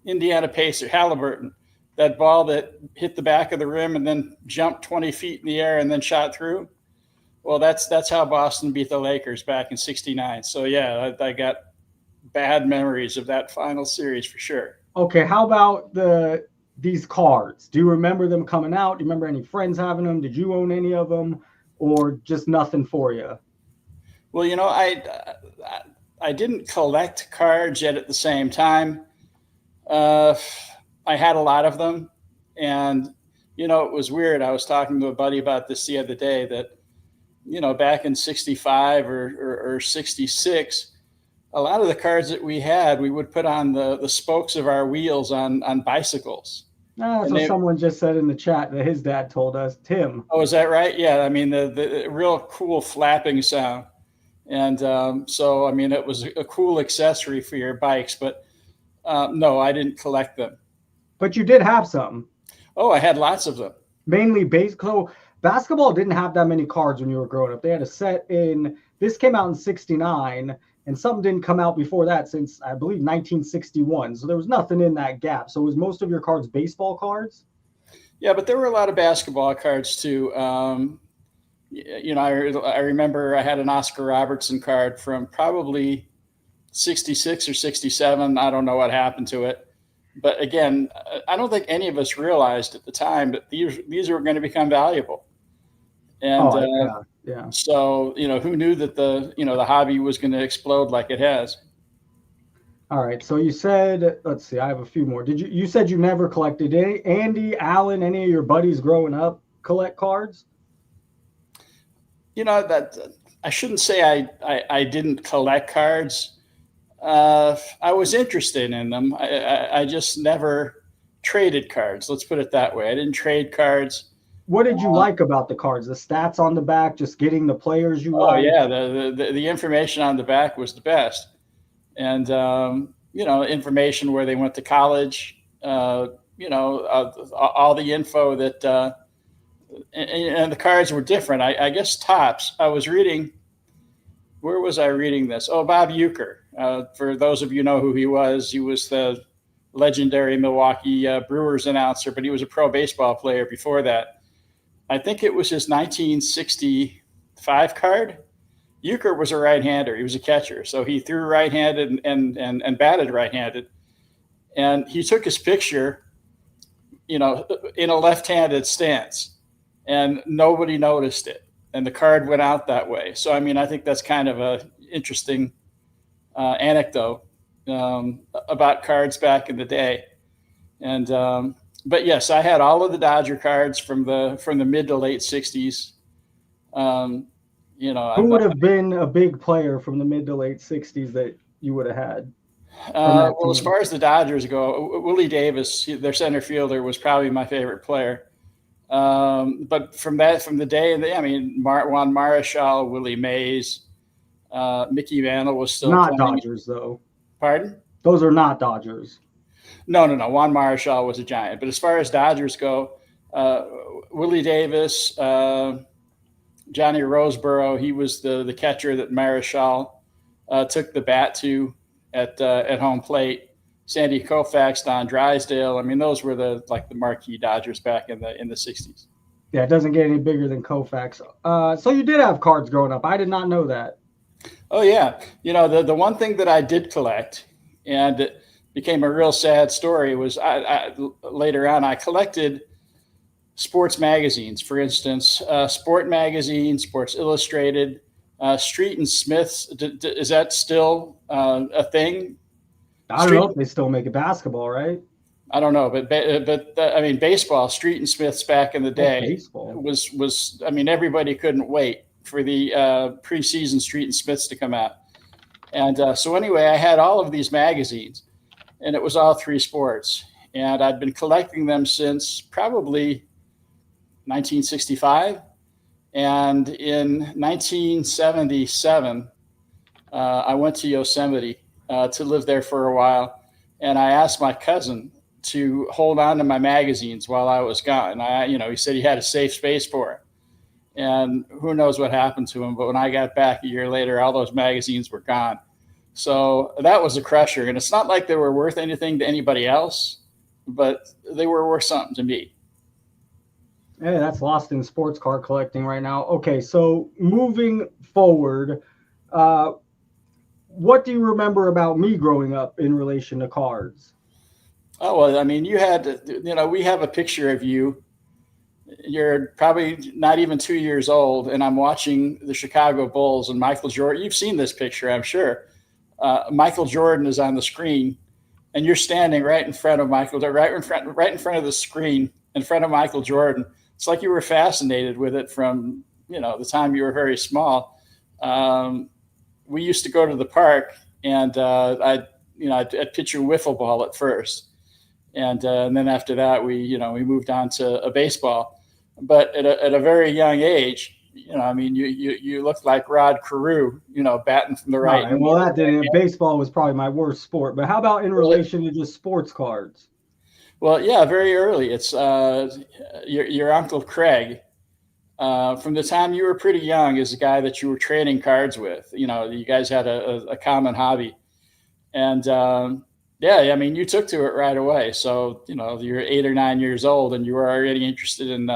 Indiana Pacer, Halliburton, that ball that hit the back of the rim and then jumped 20 feet in the air and then shot through. Well, that's how Boston beat the Lakers back in '69. So, yeah, I got bad memories of that final series for sure. Okay, how about these cards? Do you remember them coming out? Do you remember any friends having them? Did you own any of them, or just nothing for you? Well, I didn't collect cards yet at the same time. I had a lot of them, and it was weird. I was talking to a buddy about this the other day that back in '65 or '66. A lot of the cards that we had, we would put on the spokes of our wheels on bicycles. So someone just said in the chat that his dad told us, Tim. Oh, is that right? Yeah. I mean, the real cool flapping sound. And so, I mean, it was a cool accessory for your bikes. But no, I didn't collect them. But you did have some. Oh, I had lots of them. Mainly so basketball didn't have that many cards when you were growing up. They had a set this came out in '69. And something didn't come out before that since, I believe, 1961. So there was nothing in that gap. So was most of your cards baseball cards? Yeah, but there were a lot of basketball cards too. I remember I had an Oscar Robertson card from probably '66 or '67. I don't know what happened to it. But again, I don't think any of us realized at the time that these were going to become valuable. And yeah. So, who knew that the hobby was going to explode like it has? All right. So you said, let's see, I have a few more. You said you never collected Andy, Alan, any of your buddies growing up collect cards? That I shouldn't say I didn't collect cards. I was interested in them. I just never traded cards. Let's put it that way. I didn't trade cards. What did you like about the cards? The stats on the back, just getting the players you like? Oh yeah, the information on the back was the best, and information where they went to college. All the info that, and the cards were different. I guess Topps. I was reading. Where was I reading this? Oh, Bob Uecker. For those of you know who he was the legendary Milwaukee Brewers announcer, but he was a pro baseball player before that. I think it was his 1965 card. Uecker was a right-hander. He was a catcher. So he threw right-handed and batted right-handed. And he took his picture, in a left-handed stance. And nobody noticed it. And the card went out that way. So, I mean, I think that's kind of a interesting anecdote about cards back in the day. And but yes, I had all of the Dodger cards from the mid to late '60s. Who would have been a big player from the mid to late '60s that you would have had? Well, as far as the Dodgers go, Willie Davis, their center fielder, was probably my favorite player. But from the day, Juan Marichal, Willie Mays, Mickey Mantle was still not playing. Dodgers, though. Pardon? Those are not Dodgers. No. Juan Marichal was a Giant. But as far as Dodgers go, Willie Davis, Johnny Roseboro, he was the catcher that Marichal took the bat to at home plate. Sandy Koufax, Don Drysdale. I mean, those were the marquee Dodgers back in the '60s. Yeah, it doesn't get any bigger than Koufax. So you did have cards growing up. I did not know that. Oh yeah, the one thing that I did collect, and it became a real sad story, was I later on I collected sports magazines. For instance, Sport Magazine, Sports Illustrated, Street and Smith's. Is that still a thing? I don't know if they still make it basketball, right? I don't know, but I mean, baseball, Street and Smith's back in the day was I mean, everybody couldn't wait for the preseason Street and Smith's to come out. And so anyway, I had all of these magazines, and it was all three sports. And I'd been collecting them since probably 1965. And in 1977, I went to Yosemite to live there for a while. And I asked my cousin to hold on to my magazines while I was gone. He said he had a safe space for it. And who knows what happened to him. But when I got back a year later, all those magazines were gone. So that was a crusher. And it's not like they were worth anything to anybody else, but they were worth something to me. Hey, that's lost in sports card collecting right now. Okay, so moving forward, what do you remember about me growing up in relation to cards? Oh, well, I mean, we have a picture of you. You're probably not even 2 years old, and I'm watching the Chicago Bulls and Michael Jordan. You've seen this picture, I'm sure. Michael Jordan is on the screen, and you're standing right in front of Michael, right in front of the screen, in front of Michael Jordan. It's like you were fascinated with it from the time you were very small. We used to go to the park, and I'd pitch a wiffle ball at first, and then after that we moved on to a baseball. But at a very young age, you looked like Rod Carew, batting from the right. Well, that didn't. Baseball was probably my worst sport. But how about in relation to just sports cards? Well, yeah, very early. It's your Uncle Craig. From the time you were pretty young, is a guy that you were trading cards with. You guys had a common hobby, and you took to it right away. So you're 8 or 9 years old, and you were already interested in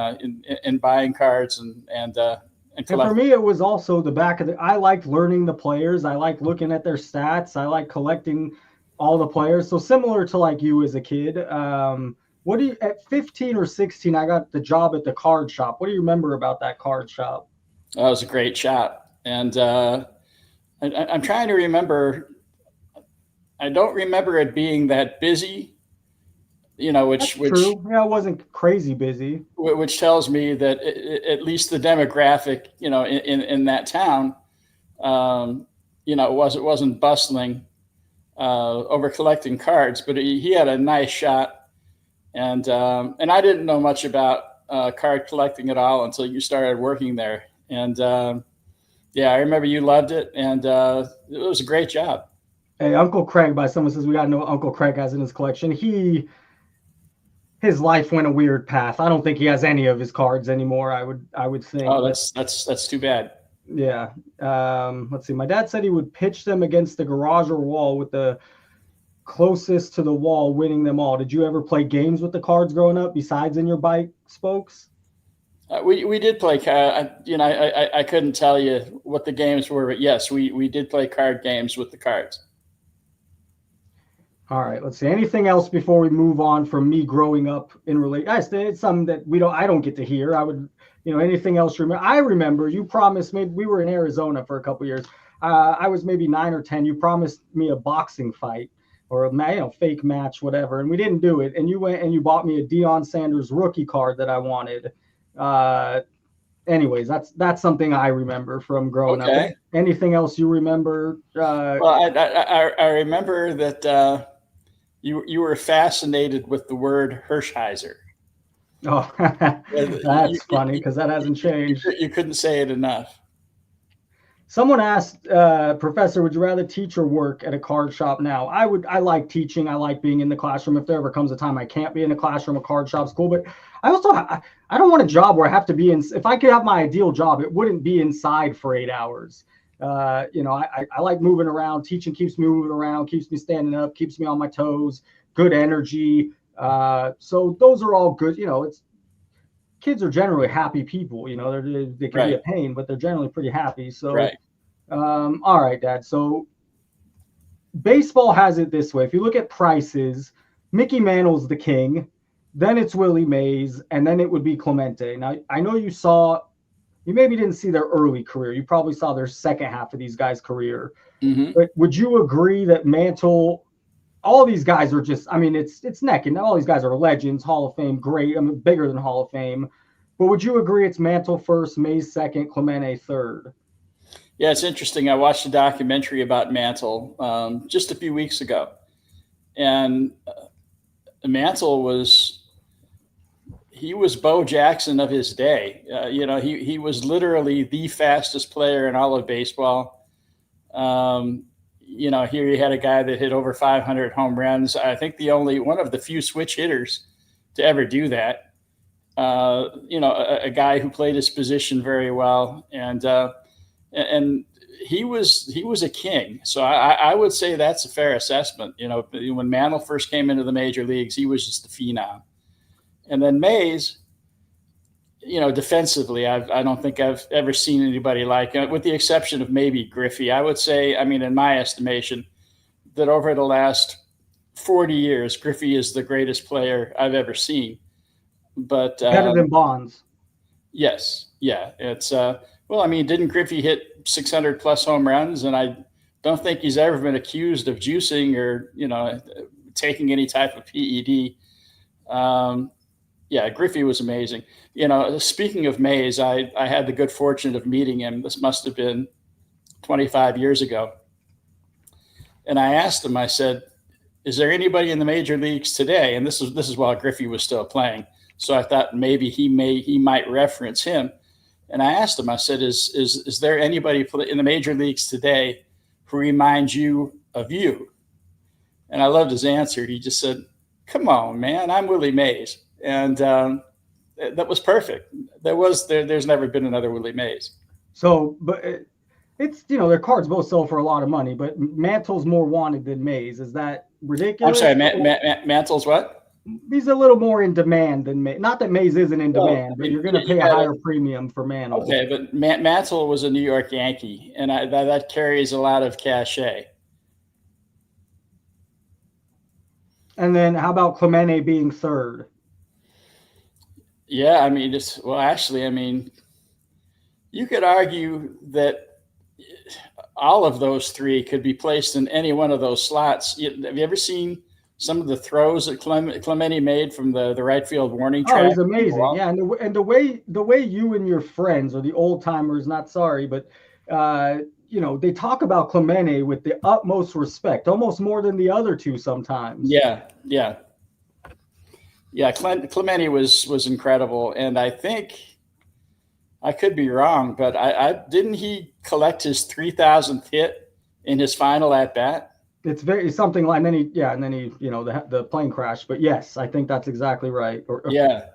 buying cards and collecting. And for me, it was also I liked learning the players. I liked looking at their stats. I liked collecting all the players. So similar to like you as a kid. At 15 or 16, I got the job at the card shop. What do you remember about that card shop? That was a great shop. And I'm trying to remember. I don't remember it being that busy, which true. Yeah, it wasn't crazy busy. Which tells me that at least the demographic, in that town, it wasn't bustling over collecting cards. But he had a nice shop. And I didn't know much about card collecting at all until you started working there. And I remember you loved it, and it was a great job. Hey, Uncle Craig, someone says we got to know what Uncle Craig has in his collection. His life went a weird path. I don't think he has any of his cards anymore. I would think. Oh, that's too bad. Yeah. Let's see. My dad said he would pitch them against the garage or wall with the closest to the wall winning them all. Did you ever play games with the cards growing up besides in your bike spokes? We did play. I couldn't tell you what the games were, but yes, we did play card games with the cards. All right, let's see. Anything else before we move on from me growing up in relation? It's something that I don't get to hear. I would, anything else? I remember you promised me. We were in Arizona for a couple of years. I was maybe 9 or 10. You promised me a boxing fight or a fake match, whatever. And we didn't do it. And you went and you bought me a Deion Sanders rookie card that I wanted. Anyways, that's something I remember from growing up. Anything else you remember? Well, I remember that you were fascinated with the word Hershiser. Oh, that's funny because that hasn't changed. You couldn't say it enough. Someone asked, Professor, would you rather teach or work at a card shop now? I like teaching. I like being in the classroom. If there ever comes a time I can't be in a classroom, a card shop's cool. But I don't want a job where I have to be in. If I could have my ideal job, it wouldn't be inside for 8 hours. I like moving around. Teaching keeps me moving around, keeps me standing up, keeps me on my toes, good energy. So those are all good. Kids are generally happy people. They can be a pain, but they're generally pretty happy. So, all right, Dad. So baseball has it this way. If you look at prices, Mickey Mantle's the king, then it's Willie Mays, and then it would be Clemente. Now, I know you maybe didn't see their early career. You probably saw their second half of these guys' career. Mm-hmm. But would you agree that Mantle, all these guys are just, it's neck and all these guys are legends, Hall of Fame, great. Bigger than Hall of Fame. But would you agree it's Mantle first, Mays second, Clemente third? Yeah, it's interesting. I watched a documentary about Mantle just a few weeks ago. And Mantle was Bo Jackson of his day. He was literally the fastest player in all of baseball. Here you had a guy that hit over 500 home runs. I think one of the few switch hitters to ever do that. A guy who played his position very well, and he was a king. So I would say that's a fair assessment. When Mantle first came into the major leagues, he was just a phenom. And then Mays, defensively, I don't think I've ever seen anybody like him, with the exception of maybe Griffey. I would say, in my estimation, that over the last 40 years, Griffey is the greatest player I've ever seen. But better than Bonds. Yes. Yeah. It's didn't Griffey hit 600 plus home runs? And I don't think he's ever been accused of juicing or, taking any type of PED. Griffey was amazing. Speaking of Mays, I had the good fortune of meeting him. This must have been 25 years ago. And I asked him, I said, is there anybody in the major leagues today? And this is while Griffey was still playing. So I thought maybe he might reference him. And I asked him, I said, is there anybody in the major leagues today who reminds you of you? And I loved his answer. He just said, come on, man, I'm Willie Mays. And that was perfect. There's never been another Willie Mays. So, but it's, their cards both sell for a lot of money, but Mantle's more wanted than Mays. Is that ridiculous? I'm sorry, Mantle's what? He's a little more in demand than Mays. Not that Mays isn't in demand, but you're going to pay a higher premium for Mantle. Okay, but Mantle was a New York Yankee, and that carries a lot of cachet. And then how about Clemente being third? Yeah, you could argue that all of those three could be placed in any one of those slots. Have you ever seen some of the throws that Clemente made from the right field warning track? Oh, he's amazing. Wow. Yeah, and the way you and your friends, or the old timers, not sorry, but they talk about Clemente with the utmost respect, almost more than the other two sometimes. Yeah. Clemente was incredible, and I think, I could be wrong, but I didn't he collect his 3,000th hit in his final at bat? It's something like, and then he the plane crash. But yes, I think that's exactly right. Or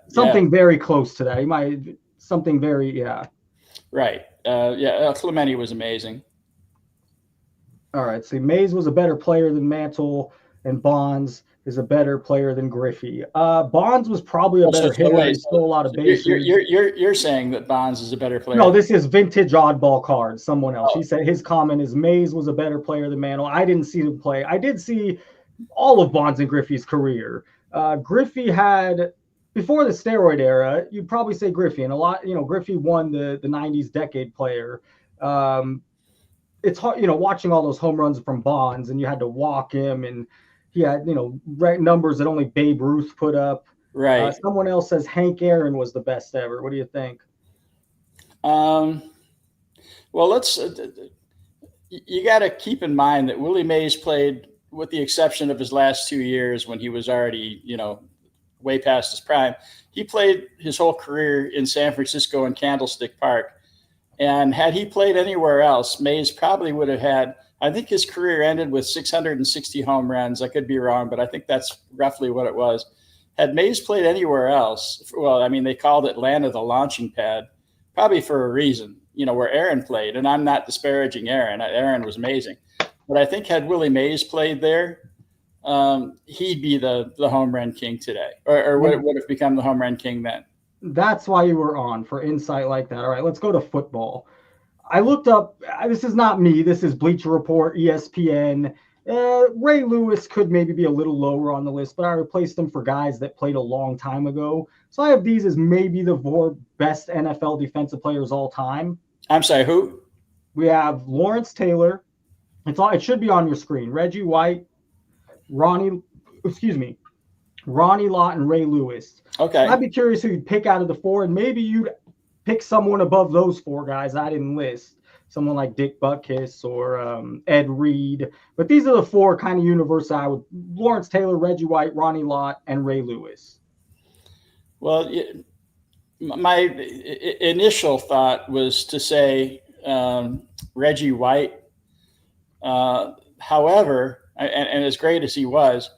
something very close to that. He might something very right. Clemente was amazing. All right. See, Mays was a better player than Mantle, and Bonds is a better player than Griffey. Bonds was probably a better hitter. He stole a lot of bases. You're saying that Bonds is a better player? No, this is vintage oddball cards. Someone else. He said his comment is Mays was a better player than Mantle. I didn't see him play. I did see all of Bonds and Griffey's career. Griffey had, before the steroid era, you'd probably say Griffey, and a lot. Griffey won the '90s Decade Player. It's hard, watching all those home runs from Bonds, and you had to walk him, and he had, numbers that only Babe Ruth put up. Right. Someone else says Hank Aaron was the best ever. What do you think? Well, you got to keep in mind that Willie Mays played, with the exception of his last 2 years when he was already, way past his prime. He played his whole career in San Francisco and Candlestick Park. And had he played anywhere else, Mays probably would have had, I think his career ended with 660 home runs. I could be wrong, but I think that's roughly what it was. Had Mays played anywhere else, well, I mean, they called Atlanta the launching pad, probably for a reason, where Aaron played. And I'm not disparaging Aaron. Aaron was amazing. But I think had Willie Mays played there, he'd be the home run king today, or would have become the home run king then. That's why you were on, for insight like that. All right, let's go to football. I looked up, this is not me, this is Bleacher Report, ESPN. Ray Lewis could maybe be a little lower on the list, but I replaced him for guys that played a long time ago. So I have these as maybe the 4 best NFL defensive players all time. I'm sorry, who? We have Lawrence Taylor. It should be on your screen. Reggie White, Ronnie Lott, and Ray Lewis. Okay. I'd be curious who you'd pick out of the 4, and maybe you'd pick someone above those 4 guys I didn't list. Someone like Dick Butkus or Ed Reed. But these are the 4 kind of universe I would: Lawrence Taylor, Reggie White, Ronnie Lott, and Ray Lewis. Well, my initial thought was to say Reggie White. However, and as great as he was,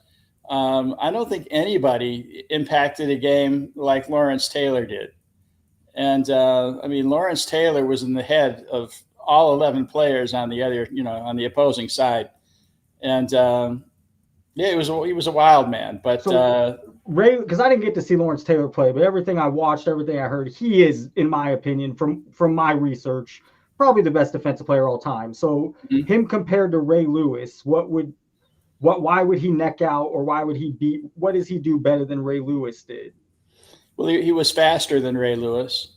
I don't think anybody impacted a game like Lawrence Taylor did. And Lawrence Taylor was in the head of all 11 players on the other, on the opposing side. And he was a wild man. But Ray, because I didn't get to see Lawrence Taylor play, but everything I watched, everything I heard, he is, in my opinion, from my research, probably the best defensive player all time. So him compared to Ray Lewis, why would he neck out, or why would he beat? What does he do better than Ray Lewis did? Well, he was faster than Ray Lewis,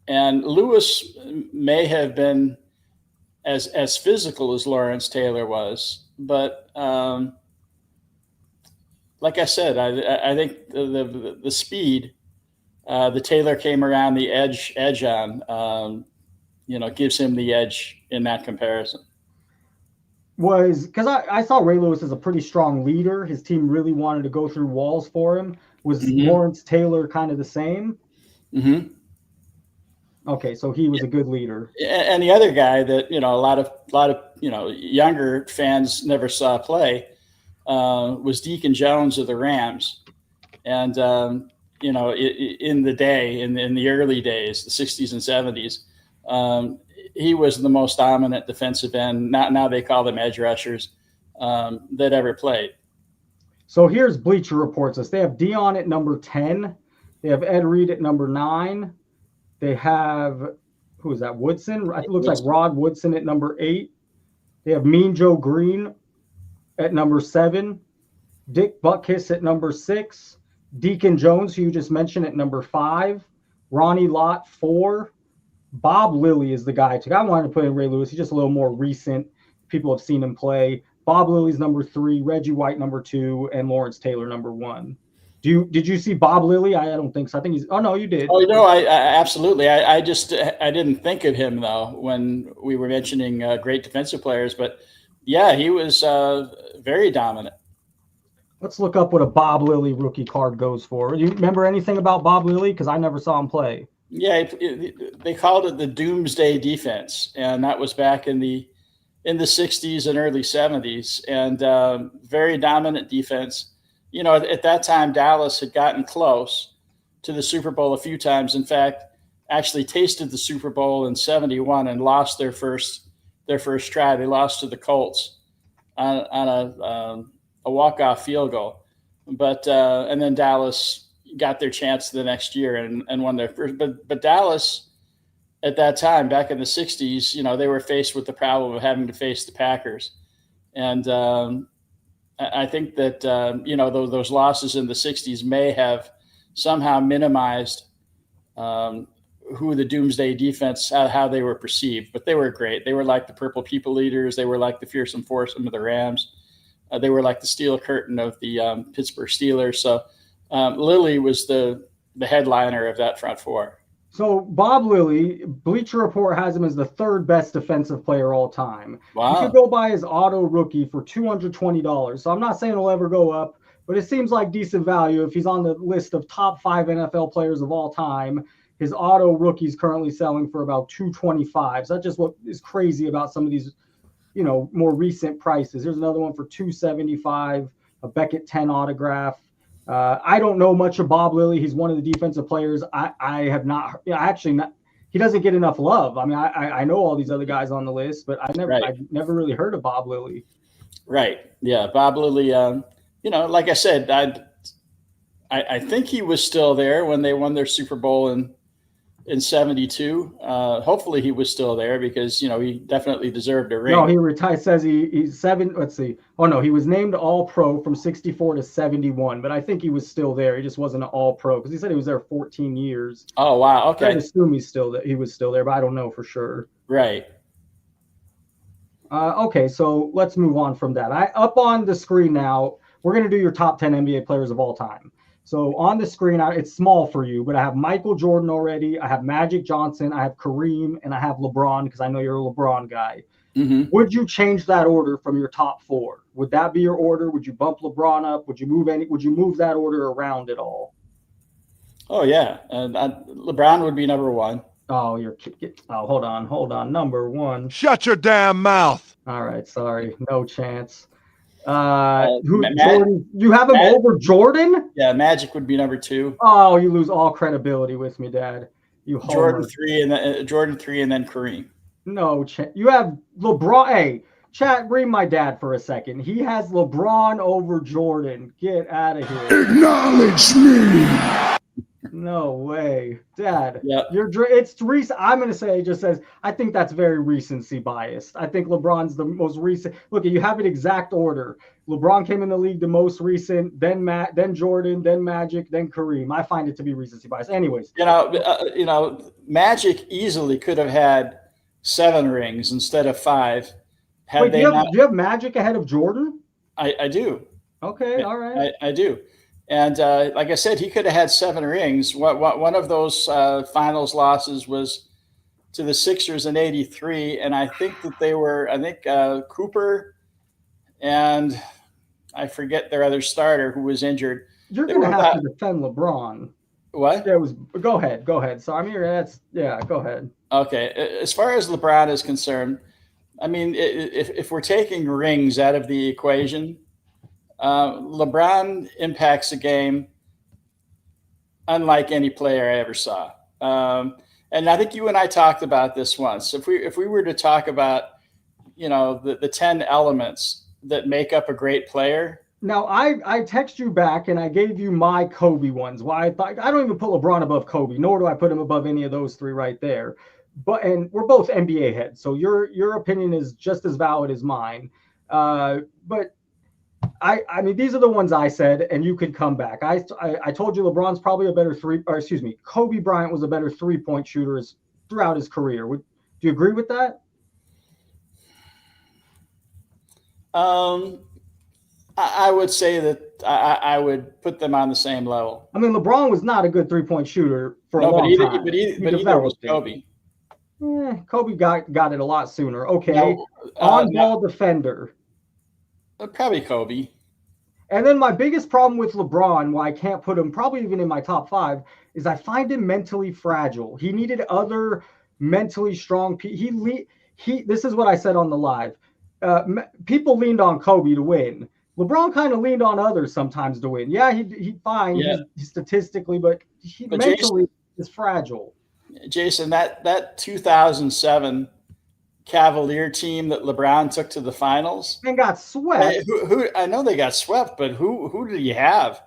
and Lewis may have been as physical as Lawrence Taylor was, but like I said, I think the speed, the Taylor came around the edge on, gives him the edge in that comparison. Was because I saw Ray Lewis as a pretty strong leader. His team really wanted to go through walls for him. Was Lawrence Taylor kind of the same? Mm-hmm. Okay, so he was a good leader. And the other guy that a lot of younger fans never saw play was Deacon Jones of the Rams, and in the early days, the 60s and 70s, he was the most dominant defensive end. Now they call them edge rushers that ever played. So here's Bleacher Report's list. They have Dion at number 10. They have Ed Reed at number 9. They have, who is that, Woodson? It looks like Rod Woodson at number 8. They have Mean Joe Green at number 7. Dick Butkus at number 6. Deacon Jones, who you just mentioned, at number 5. Ronnie Lott, 4. Bob Lilly is the guy. I wanted to put in Ray Lewis. He's just a little more recent. People have seen him play. Bob Lilly's number 3, Reggie White number 2, and Lawrence Taylor number 1. Did you see Bob Lilly? I don't think so. I think he's. Oh no, you did. Oh no, I absolutely. I didn't think of him though when we were mentioning great defensive players, but yeah, he was very dominant. Let's look up what a Bob Lilly rookie card goes for. You remember anything about Bob Lilly? Because I never saw him play. Yeah, they called it the Doomsday Defense, and that was back in the 60s and early 70s, and very dominant defense. At that time, Dallas had gotten close to the Super Bowl a few times. In fact, actually tasted the Super Bowl in '71 and lost their first try. They lost to the Colts on a walk-off field goal. But and then Dallas got their chance the next year and won their first. But Dallas at that time, back in the 60s, they were faced with the problem of having to face the Packers. And I think that, those losses in the 60s may have somehow minimized who the Doomsday Defense, how they were perceived. But they were great. They were like the Purple People Eaters. They were like the fearsome foursome of the Rams. They were like the steel curtain of the Pittsburgh Steelers. So Lilly was the headliner of that front four. So Bob Lilly, Bleacher Report has him as the third best defensive player all time. Wow. You could go buy his auto rookie for $220. So I'm not saying it'll ever go up, but it seems like decent value if he's on the list of top 5 NFL players of all time. His auto rookie's currently selling for about $225. So that's just what is crazy about some of these, more recent prices. Here's another one for $275, a Beckett 10 autograph. I don't know much of Bob Lilly. He's one of the defensive players. I have not, he doesn't get enough love. I mean, I know all these other guys on the list, but I've never really heard of Bob Lilly. Right. Yeah. Bob Lilly, like I said, I think he was still there when they won their Super Bowl in 72. Hopefully he was still there because, he definitely deserved a ring. No, he retired. Says he's 7. Let's see. Oh no, he was named All Pro from 64 to 71, but I think he was still there. He just wasn't an All Pro because he said he was there 14 years. Oh, wow. Okay. I assume he was still there, but I don't know for sure. Right. Okay, so let's move on from that. Up on the screen now, we're going to do your top 10 NBA players of all time. So on the screen, it's small for you, but I have Michael Jordan already. I have Magic Johnson. I have Kareem, and I have LeBron because I know you're a LeBron guy. Mm-hmm. Would you change that order from your top 4? Would that be your order? Would you bump LeBron up? Would you move that order around at all? Oh yeah, LeBron would be number 1. Oh, hold on. Number 1. Shut your damn mouth. All right, sorry, no chance. Jordan, you have him over Jordan? Yeah, Magic would be number 2. Oh, you lose all credibility with me, Dad. Jordan 3 and then Kareem. No, you have LeBron. Hey, chat, bring my dad for a second. He has LeBron over Jordan. Get out of here. Acknowledge me. No way, Dad. Yep. It's recent. I'm gonna say it just says I think that's very recency biased. I think LeBron's the most recent. Look, you have an exact order. LeBron came in the league the most recent, then Jordan, then Magic, then Kareem. I find it to be recency biased. Anyways, Magic easily could have had 7 rings instead of 5. Do you have Magic ahead of Jordan? I do. Okay, all right. I do. And like I said, he could have had 7 rings. One of those finals losses was to the Sixers in '83, and I think that they were, Cooper and I forget their other starter who was injured. You're going to have to defend LeBron. What? Go ahead. So go ahead. Okay. As far as LeBron is concerned, I mean, if we're taking rings out of the equation, LeBron impacts a game unlike any player I ever saw. And I think you and I talked about this once. If we were to talk about, the 10 elements that make up a great player. Now I text you back and I gave you my Kobe ones. Why I don't even put LeBron above Kobe, nor do I put him above any of those 3 right there. And we're both NBA heads, so your opinion is just as valid as mine. But I mean, these are the ones I said, and you could come back. I told you LeBron's probably a better Kobe Bryant was a better 3-point shooter throughout his career. Do you agree with that? I would say that I would put them on the same level. I mean, LeBron was not a good 3-point shooter for a long time. But either was Kobe. Kobe got it a lot sooner. Okay, on-ball defender. Probably Kobe. And then my biggest problem with LeBron, why I can't put him probably even in my top 5, is I find him mentally fragile. He needed other mentally strong people. This is what I said on the live. People leaned on Kobe to win. LeBron kind of leaned on others sometimes to win. Yeah, he's fine. Yeah. He's statistically, but mentally is fragile. Jason, that 2007 Cavalier team that LeBron took to the finals and got swept. Who I know they got swept, but who did he have?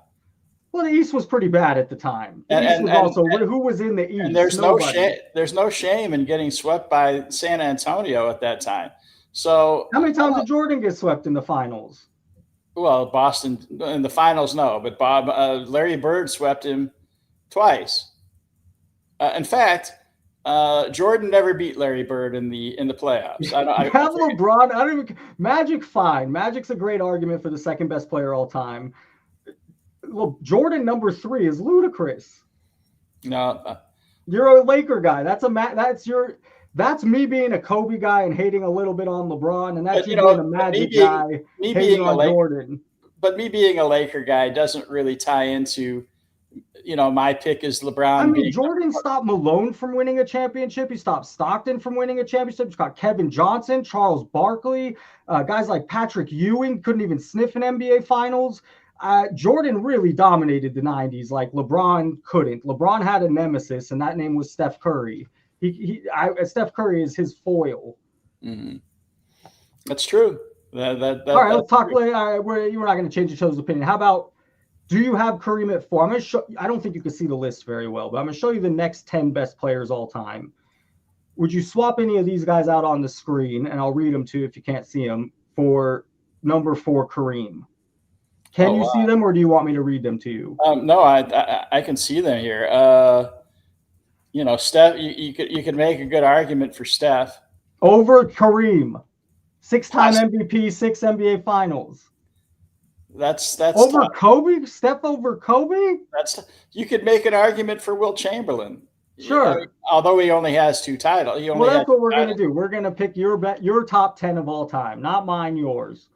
Well, the East was pretty bad at the time. Who was in the East? And there's no shame in getting swept by San Antonio at that time. So how many times did Jordan get swept in the finals? Well, Boston in the finals, no, but Larry Bird swept him twice. In fact, Jordan never beat Larry Bird in the playoffs. I have LeBron. I don't even Magic. Fine, Magic's a great argument for the second best player all time. Look, Jordan number 3 is ludicrous. No, you're a Laker guy. That's me being a Kobe guy and hating a little bit on LeBron, and that's you being a Magic guy hating on Jordan. But me being a Laker guy doesn't really tie into, my pick is LeBron. I mean, Jordan stopped Malone from winning a championship. He stopped Stockton from winning a championship. He's got Kevin Johnson, Charles Barkley, guys like Patrick Ewing couldn't even sniff an NBA Finals. Jordan really dominated the 90s like LeBron couldn't. LeBron had a nemesis, and that name was Steph Curry. Steph Curry is his foil. Mm-hmm. That's true. All right, let's talk. You're not going to change each other's opinion. How about, do you have Kareem at 4? I'm going to show. I don't think you can see the list very well, but I'm going to show you the next 10 best players all time. Would you swap any of these guys out on the screen, and I'll read them to you if you can't see them, for number 4 Kareem? Can you see them, or do you want me to read them to you? No, I can see them here. Steph, you could make a good argument for Steph over Kareem, 6-time MVP, 6 NBA Finals. That's over tough. Kobe. Steph over Kobe. You could make an argument for Wilt Chamberlain. Sure. Although he only has 2 titles. That's what we're going to do. We're going to pick your top 10 of all time, not mine, yours.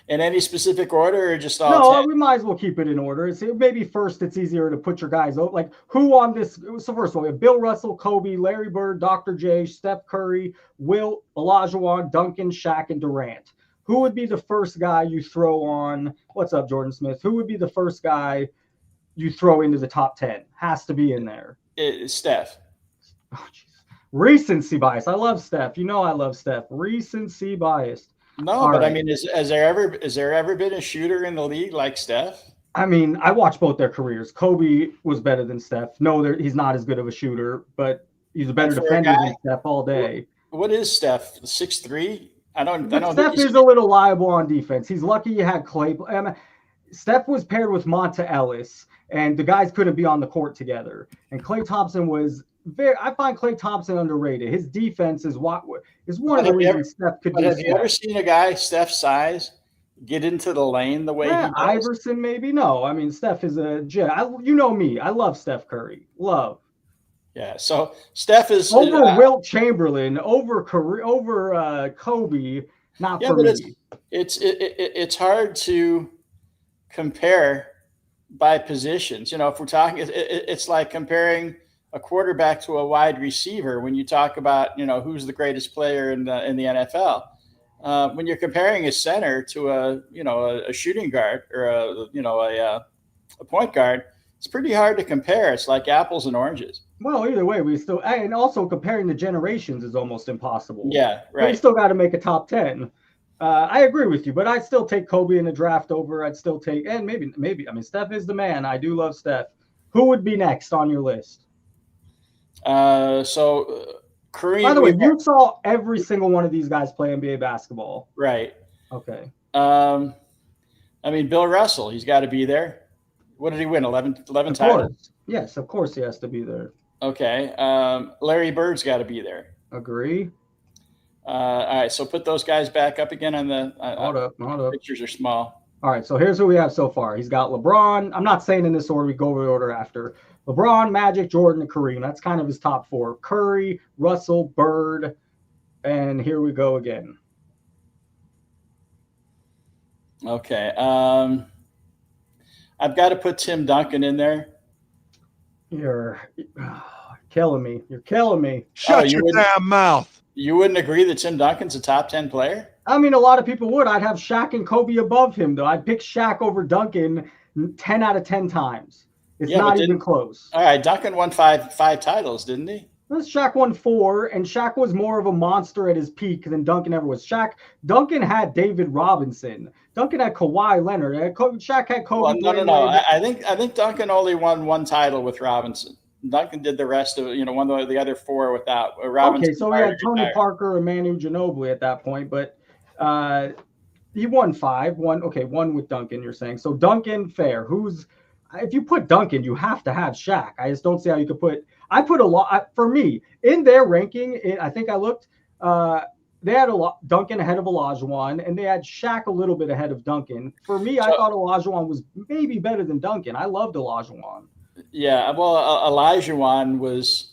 In any specific order, or just all? No, 10? we might as well keep it in order. Maybe first, it's easier to put your guys out. Like, who on this? So first of all, we have Bill Russell, Kobe, Larry Bird, Dr. J, Steph Curry, Wilt, Olajuwon, Duncan, Shaq, and Durant. Who would be the first guy you throw on? What's up, Jordan Smith? Who would be the first guy you throw into the top 10? Has to be in there. It's Steph. Oh, recency bias. I love Steph. I love Steph. Recency biased. No, all but right. I mean, has there ever been a shooter in the league like Steph? I mean, I watched both their careers. Kobe was better than Steph. No, he's not as good of a shooter, but he's a better defender than Steph all day. What is Steph? 6'3"? I don't. Steph is a little liable on defense. He's lucky you had Clay. Steph was paired with Monta Ellis, and the guys couldn't be on the court together. And Klay Thompson was I find Klay Thompson underrated. His defense is one of the reasons Steph could be. Have you ever seen a guy Steph's size get into the lane the way he does? Iverson, maybe? No. I mean, Steph is a jet. You know me. I love Steph Curry. Love. Yeah. So Steph is over Wilt Chamberlain, over Kobe. Not for but me. It's hard to compare by positions. If we're talking, it's like comparing a quarterback to a wide receiver when you talk about who's the greatest player in the NFL. When you're comparing a center to a shooting guard or a point guard, it's pretty hard to compare. It's like apples and oranges. Well, either way, and also comparing the generations is almost impossible. Yeah, right. We still got to make a top 10. I agree with you, but I'd still take Kobe in the draft over. I'd still take, and maybe. I mean, Steph is the man. I do love Steph. Who would be next on your list? Kareem. By the way, you saw every single one of these guys play NBA basketball, right? Okay. I mean, Bill Russell, he's got to be there. What did he win? 11 titles. Yes, of course he has to be there. Okay. Larry Bird's got to be there. Agree. All right, so put those guys back up again on the. Hold up. Pictures are small. All right, so here's who we have so far. He's got LeBron. I'm not saying in this order. We go over the order after. LeBron, Magic, Jordan, and Kareem. That's kind of his top 4. Curry, Russell, Bird, and here we go again. Okay. I've got to put Tim Duncan in there. You're killing me. You're killing me. Shut your damn mouth. You wouldn't agree that Tim Duncan's a top 10 player? I mean, a lot of people would. I'd have Shaq and Kobe above him, though. I'd pick Shaq over Duncan 10 out of 10 times. It's not even close. All right, Duncan won five titles, didn't he? Shaq won 4, and Shaq was more of a monster at his peak than Duncan ever was. Duncan had David Robinson. Duncan had Kawhi Leonard. Shaq had Kobe. Well, no. I think Duncan only won 1 title with Robinson. Duncan did the rest of one of the other 4 without Robinson. Okay, so we had Tony Parker and Manu Ginobili at that point, but he won 5. One with Duncan. You're saying so? Duncan, fair. if you put Duncan, you have to have Shaq. I just don't see how you could put. I put a lot for me in their ranking. I think I looked. They had Duncan ahead of Olajuwon, and they had Shaq a little bit ahead of Duncan. For me, I thought Olajuwon was maybe better than Duncan. I loved Olajuwon. Yeah, well, Olajuwon was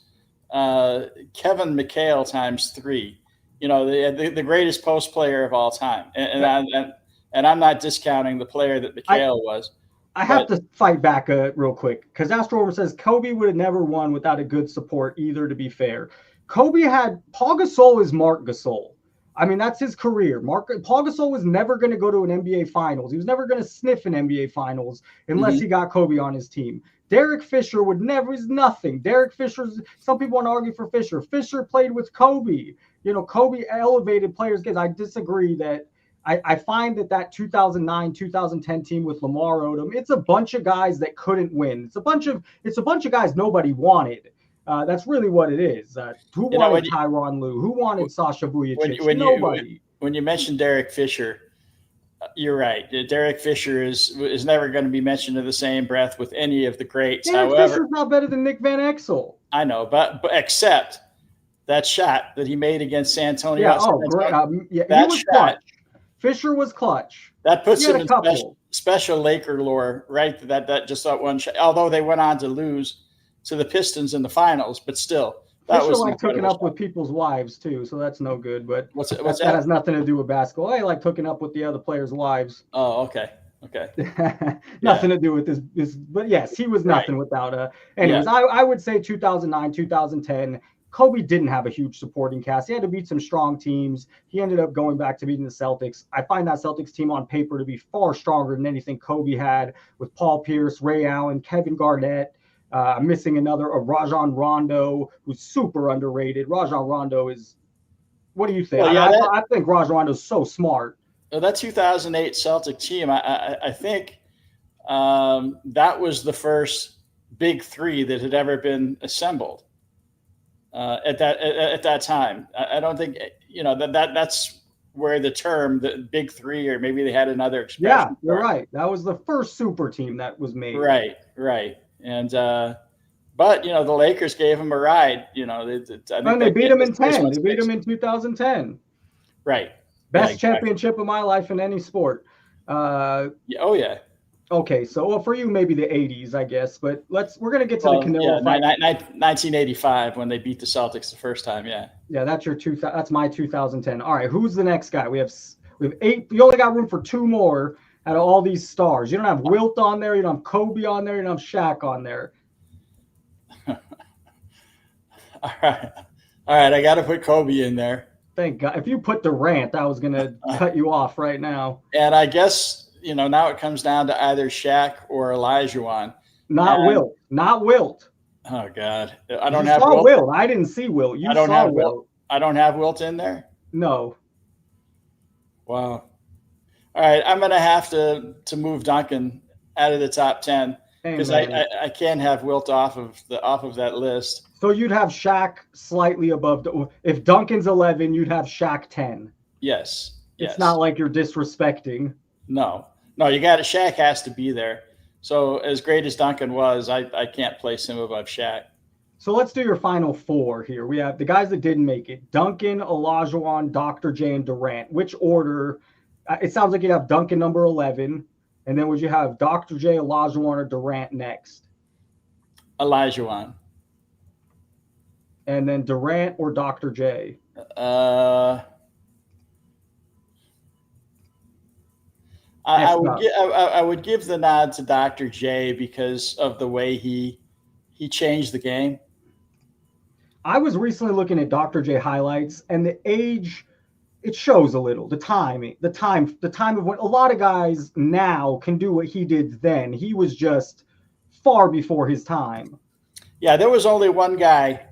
Kevin McHale times 3. You know, the greatest post player of all time, and I'm not discounting the player that McHale was. I have to fight back real quick because Astro says Kobe would have never won without a good support either. To be fair, Kobe had Paul Gasol is Mark Gasol. I mean, that's his career. Paul Gasol was never going to go to an NBA Finals. He was never going to sniff an NBA Finals unless he got Kobe on his team. Derek Fisher would never. Is nothing. Derek Fisher's. Some people want to argue for Fisher. Fisher played with Kobe. You know, Kobe elevated players' games. I disagree that. I find that 2009, 2010 team with Lamar Odom, it's a bunch of guys that couldn't win. It's a bunch of guys nobody wanted. That's really what it is. Who wanted Tyronn Lue? Who wanted Sasha Vujacic? Nobody. When you mentioned Derek Fisher, you're right. Derek Fisher is never going to be mentioned in the same breath with any of the greats. Derek Fisher's not better than Nick Van Exel. I know, but except that shot that he made against San Antonio. Yeah, great. He was clutch. Fisher was clutch. That puts him in special Laker lore, right? That one shot. Although they went on to lose to the Pistons in the finals, but still, that Fisher was hooking up with people's wives too, so that's no good. But that has nothing to do with basketball. I like hooking up with the other players' wives. Oh, okay. Nothing to do with this. But yes, he was nothing without. Anyways, I would say 2009, 2010. Kobe didn't have a huge supporting cast. He had to beat some strong teams. He ended up going back to beating the Celtics. I find that Celtics team on paper to be far stronger than anything Kobe had with Paul Pierce, Ray Allen, Kevin Garnett. Missing a Rajon Rondo, who's super underrated. Rajon Rondo is, what do you think? Well, I think Rajon Rondo is so smart. That 2008 Celtic team, I think that was the first big three that had ever been assembled. At that time, I don't think that's where the term the big three, or maybe they had another expression. Yeah, you're right. That was the first super team that was made. Right. And but the Lakers gave him a ride. They beat them in 10. They beat them in 2010. Right. Best championship of my life in any sport. Oh yeah. Okay, so for you maybe the 80s, I guess, but we're gonna get to the Canelo fight. 1985 when they beat the Celtics the first time. Yeah, that's my 2010. All right, who's the next guy? We have 8. You only got room for 2 more out of all these stars. You don't have Wilt on there. You don't have Kobe on there. You don't have Shaq on there. All right. I got to put Kobe in there. Thank God. If you put Durant, I was gonna cut you off right now. And I guess. Now it comes down to either Shaq or Olajuwon. Not Wilt. Oh God, I don't have Wilt. I didn't see Wilt. I don't have Wilt. I don't have Wilt in there. No. Wow. All right, I'm gonna have to move Duncan out of the top 10 because I can't have Wilt off of that list. So you'd have Shaq slightly above. If Duncan's 11, you'd have Shaq 10. Yes. It's not like you're disrespecting. No, you got it. Shaq has to be there. So as great as Duncan was, I can't place him above Shaq. So let's do your final 4 here. We have the guys that didn't make it: Duncan, Olajuwon, Dr. J, and Durant. Which order? It sounds like you'd have Duncan number 11, and then would you have Dr. J, Olajuwon, or Durant next? Olajuwon. And then Durant or Dr. J? I would give the nod to Dr. J because of the way he changed the game. I was recently looking at Dr. J highlights, and the age, it shows a little. The time of when a lot of guys now can do what he did then. He was just far before his time. Yeah, there was only one guy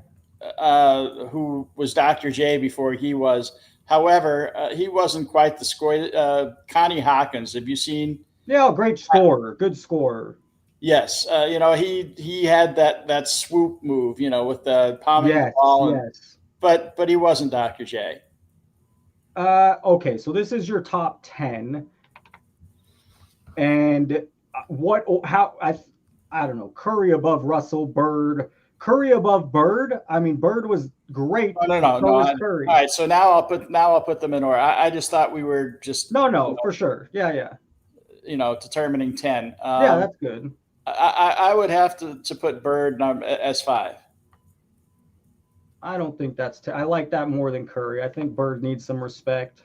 who was Dr. J before he was. However, he wasn't quite the score. Connie Hawkins, have you seen? Yeah, great scorer, good scorer. Yes, he had that swoop move, with the palming the ball. Yes. But he wasn't Dr. J. Okay, so this is your top 10, and I don't know, Curry above Russell, Bird. Curry above Bird. I mean, Bird was great. No. So was Curry. All right, so now I'll put them in order. I just thought we were just no, for sure. Yeah. Determining 10. Yeah, that's good. I would have to put Bird as 5. I don't think that's. I like that more than Curry. I think Bird needs some respect.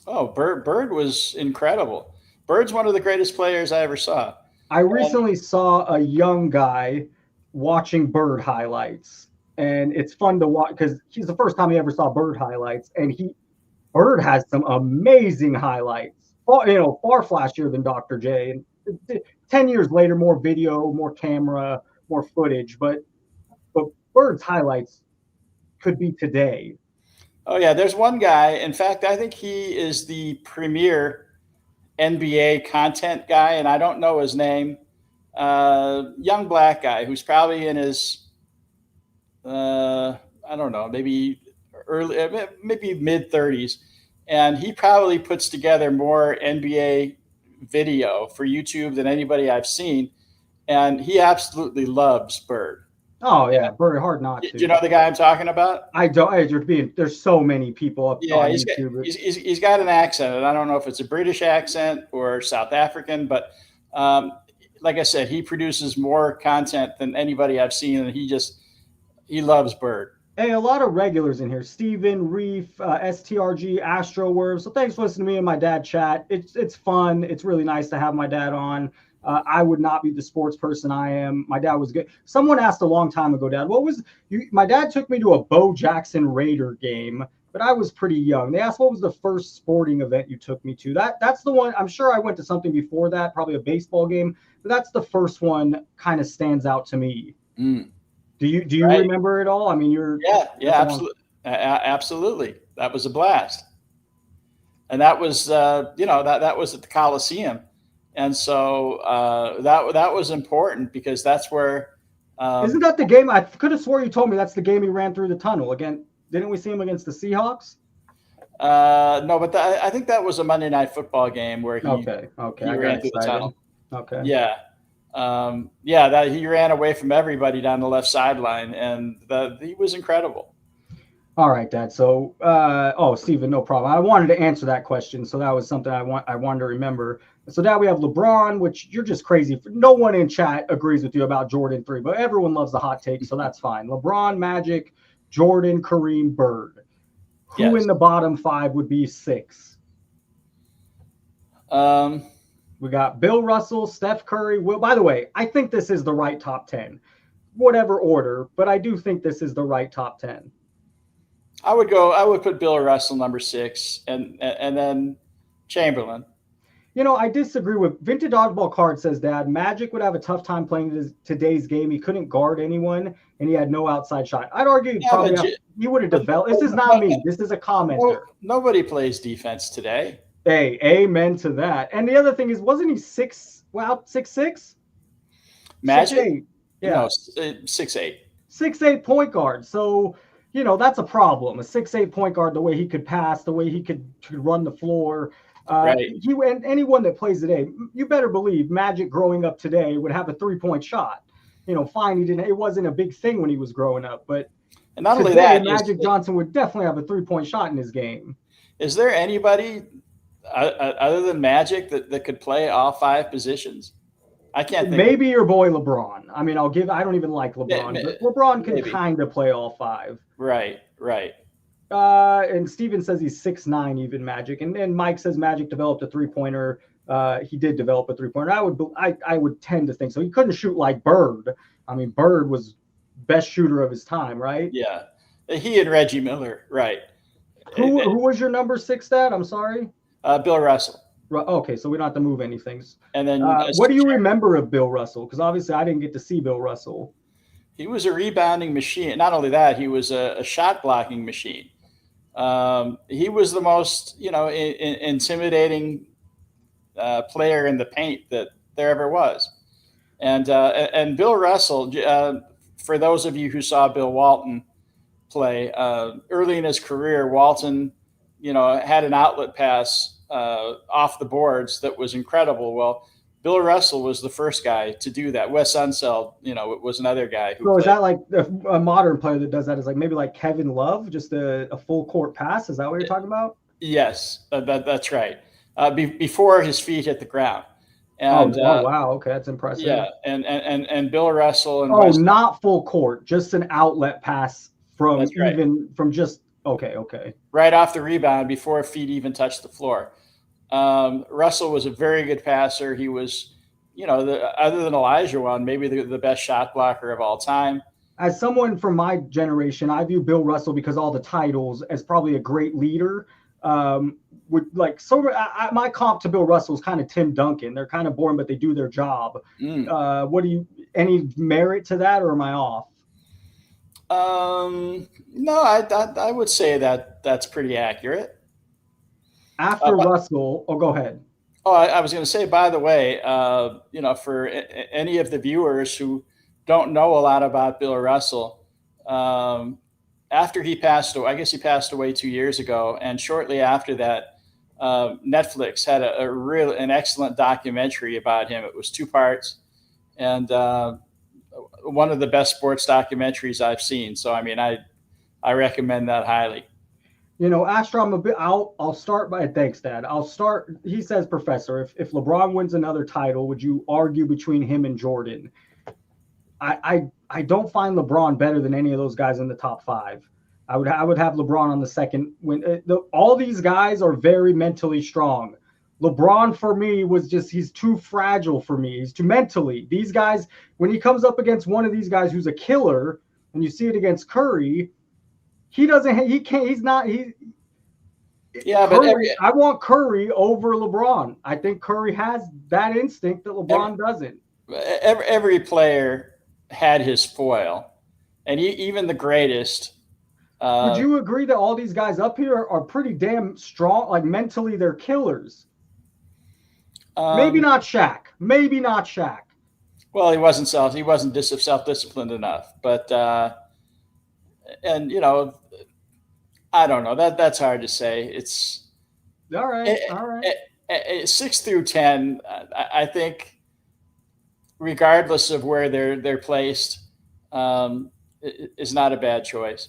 Oh, Bird was incredible. Bird's one of the greatest players I ever saw. I recently saw a young guy watching Bird highlights, and it's fun to watch because he's the first time he ever saw Bird highlights, and Bird has some amazing highlights. Far flashier than Dr. J. And 10 years later, more video, more camera, more footage, but Bird's highlights could be today. Oh yeah, there's one guy. In fact, I think he is the premier NBA content guy, and I don't know his name. Young black guy who's probably in his, I don't know, maybe mid 30s, and he probably puts together more NBA video for YouTube than anybody I've seen, and he absolutely loves Bird. Oh yeah, very hard not to. Do you know the guy I'm talking about? I don't. There's so many people up on YouTube. He's got an accent, and I don't know if it's a British accent or South African, but like I said, he produces more content than anybody I've seen, and he loves Bird. Hey, a lot of regulars in here: Steven, Reef, STRG, Astrowerv. So thanks for listening to me and my dad chat. It's fun. It's really nice to have my dad on. I would not be the sports person I am. My dad was good. Someone asked a long time ago, Dad, my dad took me to a Bo Jackson Raider game, but I was pretty young. They asked, what was the first sporting event you took me to? That's the one. I'm sure I went to something before that, probably a baseball game, but that's the first one kind of stands out to me. Mm. Do you remember it all? I mean, absolutely. Absolutely. That was a blast. And that was, that was at the Coliseum. And so that was important because that's where. Isn't that the game? I could have swore you told me that's the game he ran through the tunnel again. Didn't we see him against the Seahawks? No, but I think that was a Monday Night Football game where he ran through the tunnel. Okay. Yeah. That he ran away from everybody down the left sideline, and he was incredible. All right, Dad. So, Steven, no problem. I wanted to answer that question, so that was something I wanted to remember. So now we have LeBron, which you're just crazy. No one in chat agrees with you about Jordan 3, but everyone loves the hot take, so that's fine. LeBron, Magic, Jordan, Kareem, Bird. Who in the bottom 5 would be 6? We got Bill Russell, Steph Curry. By the way, I think this is the right top 10. Whatever order, but I do think this is the right top 10. I would put Bill Russell number 6 and then Chamberlain. I disagree with Vintage Oddball Card says, Dad, Magic would have a tough time playing today's game. He couldn't guard anyone, and he had no outside shot. I'd argue he would have developed. This is not me. This is a commenter. Nobody plays defense today. Hey, amen to that. And the other thing is, wasn't he 6'6"? Magic? 6'8". Yeah. No, 6'8". 6'8" point guard. So, that's a problem. A 6'8" point guard, the way he could pass, the way he could run the floor. Right. And anyone that plays today, you better believe Magic growing up today would have a 3-point shot. Fine, it wasn't a big thing when he was growing up, but and not only that, Magic Johnson would definitely have a 3-point shot in his game. Is there anybody other than Magic that could play all 5 positions? I can't think. Maybe your boy LeBron. I mean, I don't even like LeBron, but LeBron can kind of play all 5. Right. And Steven says he's 6'9", even Magic. And then Mike says Magic developed a 3-pointer. He did develop a 3-pointer. I would tend to think so. He couldn't shoot like Bird. I mean, Bird was best shooter of his time, right? Yeah. He and Reggie Miller, right. Who was your number 6, Dad? I'm sorry? Bill Russell. Okay, so we don't have to move anything. And then what do you remember of Bill Russell? Because obviously I didn't get to see Bill Russell. He was a rebounding machine. Not only that, he was a shot blocking machine. He was the most, intimidating player in the paint that there ever was. And Bill Russell, for those of you who saw Bill Walton play early in his career, Walton, had an outlet pass off the boards that was incredible. Well, Bill Russell was the first guy to do that. Wes Unseld, was another guy who. So is that like a modern player that does that? Is like maybe like Kevin Love, just a full court pass? Is that what you're talking about? Yes, that's right. Before his feet hit the ground. And, wow, okay, that's impressive. Yeah, and Bill Russell and Wes, not full court, just an outlet pass from okay. Right off the rebound before feet even touched the floor. Russell was a very good passer. He was, other than Elijah Wan, maybe the best shot blocker of all time. As someone from my generation, I view Bill Russell, because all the titles, as probably a great leader. My comp to Bill Russell is kind of Tim Duncan. They're kind of boring, but they do their job. Any merit to that, or am I off? No, I would say that's pretty accurate. After Russell, go ahead. Oh, I was going to say, by the way, for any of the viewers who don't know a lot about Bill Russell, after he passed away, I guess he passed away 2 years ago, and shortly after that, Netflix had an excellent documentary about him. It was 2 parts, and one of the best sports documentaries I've seen. So, I mean, I recommend that highly. Astro, I'll start by, thanks, Dad. He says, Professor, if LeBron wins another title, would you argue between him and Jordan? I don't find LeBron better than any of those guys in the top 5. I would have LeBron on the second. All these guys are very mentally strong. LeBron, for me, he's too fragile for me. He's too mentally. These guys, when he comes up against one of these guys who's a killer, and you see it against Curry, I want Curry over LeBron. I think Curry has that instinct that LeBron doesn't. Every player had his foil, and even the greatest. Would you agree that all these guys up here are pretty damn strong? Like, mentally, they're killers. Maybe not Shaq. Well, he wasn't self-disciplined enough, but I don't know. That's hard to say. It's all right. 6 through 10, I think, regardless of where they're placed, is not a bad choice.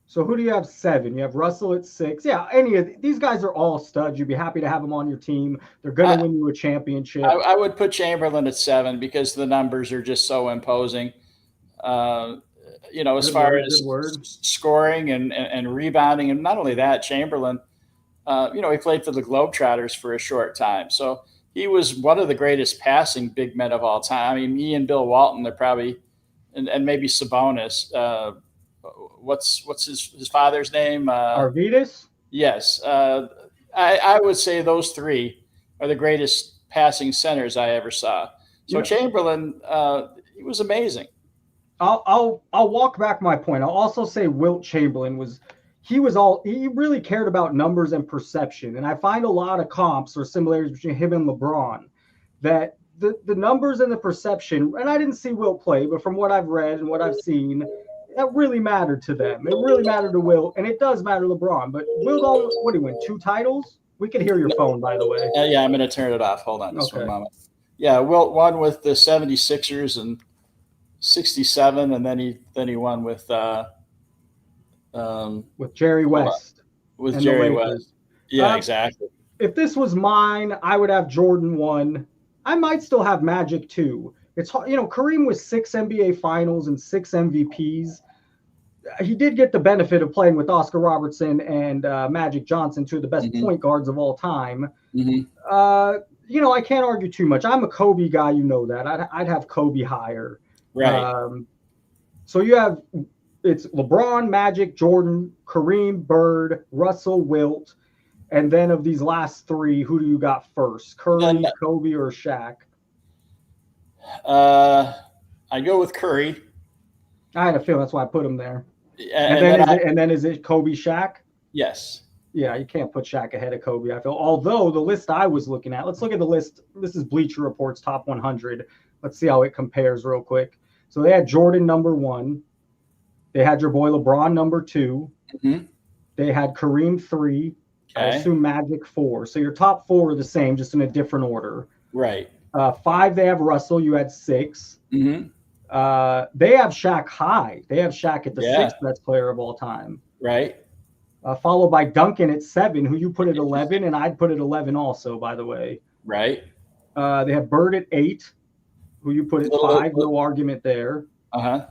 So who do you have 7? You have Russell at 6. Yeah, any of these guys are all studs. You'd be happy to have them on your team. They're going to win you a championship. I would put Chamberlain at 7 because the numbers are just so imposing. As far as scoring and rebounding, and not only that, Chamberlain, he played for the Globetrotters for a short time. So he was one of the greatest passing big men of all time. I mean, he and Bill Walton are probably, and maybe Sabonis. What's his father's name? Arvydas? Yes. I would say those 3 are the greatest passing centers I ever saw. So Chamberlain, he was amazing. I'll walk back my point. I'll also say Wilt Chamberlain he really cared about numbers and perception. And I find a lot of comps or similarities between him and LeBron, that the numbers and the perception, and I didn't see Wilt play, but from what I've read and what I've seen, that really mattered to them. It really mattered to Wilt, and it does matter to LeBron. But Wilt, what did he win? 2 titles? We can hear your phone, by the way. Yeah, I'm going to turn it off. Hold on just one moment. Yeah, Wilt won with the 76ers and 67, and then he won with Jerry West. With Jerry West. Yeah, exactly. If this was mine, I would have Jordan 1. I might still have Magic 2. It's Kareem was 6 NBA Finals and 6 MVPs. He did get the benefit of playing with Oscar Robertson and Magic Johnson, 2 of the best point guards of all time. I can't argue too much. I'm a Kobe guy, that. I'd have Kobe higher. Right. So it's LeBron, Magic, Jordan, Kareem, Bird, Russell, Wilt, and then of these last 3, who do you got first? Curry, Kobe, or Shaq? I go with Curry. I had a feeling that's why I put him there. And then is it Kobe, Shaq? Yes. Yeah, you can't put Shaq ahead of Kobe, I feel. Although the list I was looking at, let's look at the list. This is Bleacher Report's top 100. Let's see how it compares real quick. So they had Jordan number 1. They had your boy LeBron number 2. They had Kareem 3. I assume Magic 4. So your top 4 are the same, just in a different order. Right. 5, they have Russell. You had 6. Mm-hmm. They have Shaq high. They have Shaq at the Yeah. 6th best player of all time. Right. Followed by Duncan at 7, who you put at 11, and I'd put at 11 also, by the way. Right. They have Bird at 8, who you put at 5. No argument there. Uh-huh.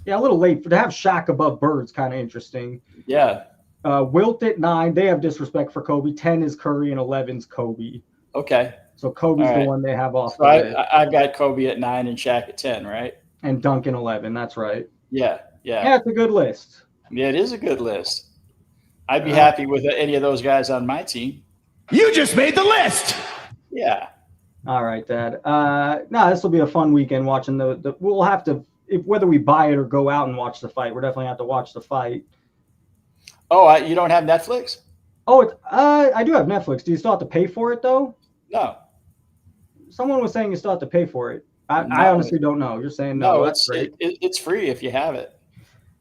Yeah, a little late. To have Shaq above Bird's kind of interesting. Yeah. Wilt at 9. They have disrespect for Kobe. 10 is Curry, and 11's Kobe. Okay. So Kobe's All the one they have off. So I've got Kobe at 9 and Shaq at 10, right? And Duncan 11. That's right. Yeah. Yeah. Yeah, it's a good list. Yeah, it is a good list. I'd be happy with any of those guys on my team. You just made the list. Yeah. All right, Dad. No, this will be a fun weekend watching the. We'll have to, whether we buy it or go out and watch the fight. We're definitely have to watch the fight. Oh, you don't have Netflix? Oh, I do have Netflix. Do you still have to pay for it though? No. Someone was saying you still have to pay for it. I honestly don't know. You're saying no. That's great. It's free if you have it.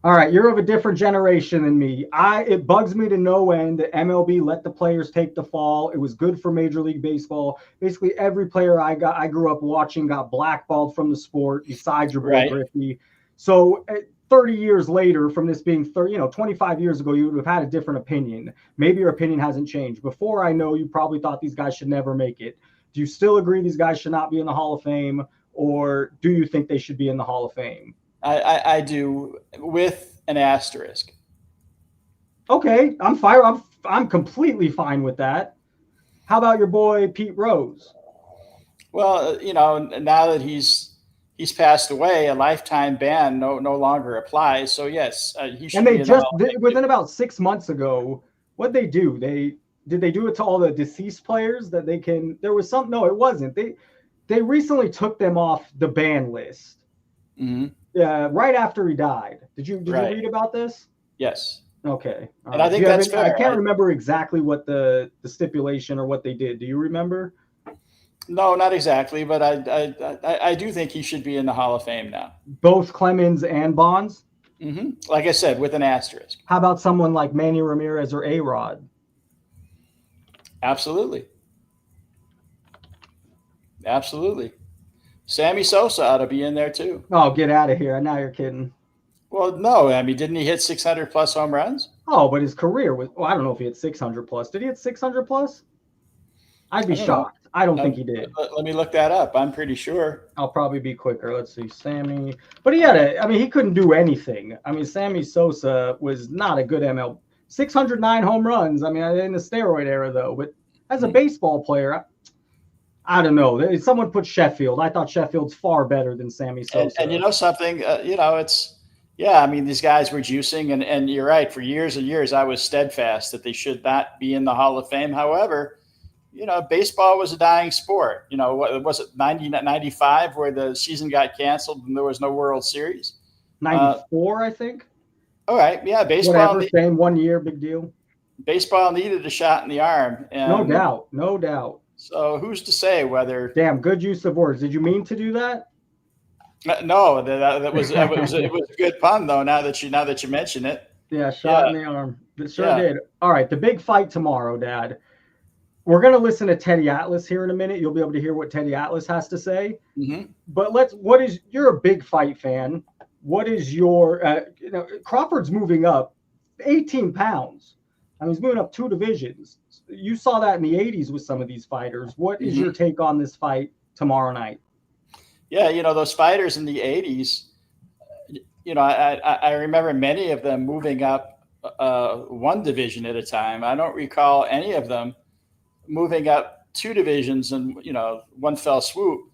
All right, you're of a different generation than me. It bugs me to no end that MLB let the players take the fall. It was good for Major League Baseball. Basically, every player I grew up watching got blackballed from the sport, besides your boy Griffey. So 30 years later, from this being 25 years ago, you would have had a different opinion. Maybe your opinion hasn't changed. Before I know, you probably thought these guys should never make it. Do you still agree these guys should not be in the Hall of Fame, or do you think they should be in the Hall of Fame? I do, with an asterisk. Okay, I'm fine. I'm completely fine with that. How about your boy Pete Rose? Well, now that he's passed away, a lifetime ban no longer applies. So yes, he should. And they just within about 6 months ago, what'd they do? Did they do it to all the deceased players that they can? There was some. No, it wasn't. They recently took them off the ban list. Mm-hmm. Right after he died. Did you read about this? Yes. Okay. And I think that's fair. I can't remember exactly what the stipulation or what they did. Do you remember? No, not exactly, but I do think he should be in the Hall of Fame now. Both Clemens and Bonds? Mm-hmm. Like I said, with an asterisk. How about someone like Manny Ramirez or A-Rod? Absolutely. Absolutely. Sammy Sosa ought to be in there too. Oh, get out of here. Now you're kidding. Well, no. I mean, didn't he hit 600 plus home runs? Oh, but his career was, I don't know if he hit 600 plus. Did he hit 600 plus? I'd be shocked. I don't think he did. Let me look that up. I'm pretty sure. I'll probably be quicker. Let's see. Sammy. But he couldn't do anything. I mean, Sammy Sosa was not a good ML. 609 home runs. I mean, in the steroid era, though. But as a baseball player, I don't know. Someone put Sheffield. I thought Sheffield's far better than Sammy Sosa. And you know something? I mean, these guys were juicing, and you're right. For years and years, I was steadfast that they should not be in the Hall of Fame. However, baseball was a dying sport. What was it, 95, where the season got canceled and there was no World Series? 94, I think. All right. Yeah, baseball. Whatever, same 1 year, big deal. Baseball needed a shot in the arm. And no doubt. So who's to say whether? Damn, good use of words. Did you mean to do that? No, that was it was a good pun though. Now that you mention it. Yeah, shot in the arm. It sure did. All right, the big fight tomorrow, Dad. We're gonna listen to Teddy Atlas here in a minute. You'll be able to hear what Teddy Atlas has to say. Mm-hmm. But you're a big fight fan. What is your? Crawford's moving up 18 pounds. I mean, he's moving up 2 divisions. You saw that in the 80s with some of these fighters. What is your take on this fight tomorrow night? Yeah, those fighters in the 80s, I remember many of them moving up 1 division at a time. I don't recall any of them moving up 2 divisions in, one fell swoop.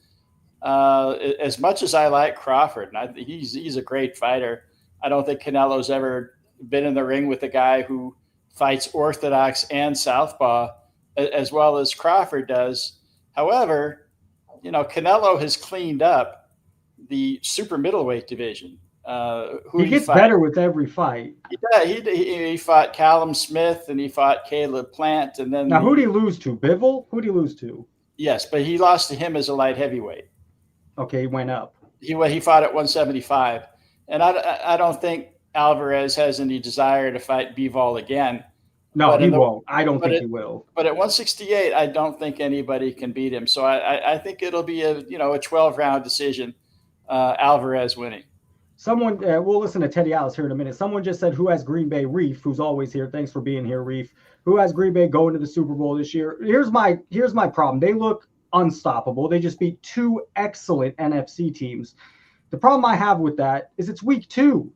As much as I like Crawford, and he's a great fighter, I don't think Canelo's ever been in the ring with a guy who fights orthodox and southpaw as well as Crawford does. However, Canelo has cleaned up the super middleweight division. He gets better with every fight. Yeah, he fought Callum Smith and he fought Caleb Plant, and then who'd he lose to? Bivol? Who'd he lose to? Yes, but he lost to him as a light heavyweight. Okay, he went up. He fought at 175, and I don't think Alvarez has any desire to fight Bivol again. No, he won't. I don't think he will. But at 168, I don't think anybody can beat him. So I think it'll be a 12-round decision, Alvarez winning. Someone, we'll listen to Teddy Atlas here in a minute. Someone just said, who has Green Bay? Reef, who's always here. Thanks for being here, Reef. Who has Green Bay going to the Super Bowl this year? Here's my problem. They look unstoppable. They just beat two excellent NFC teams. The problem I have with that is it's week 2.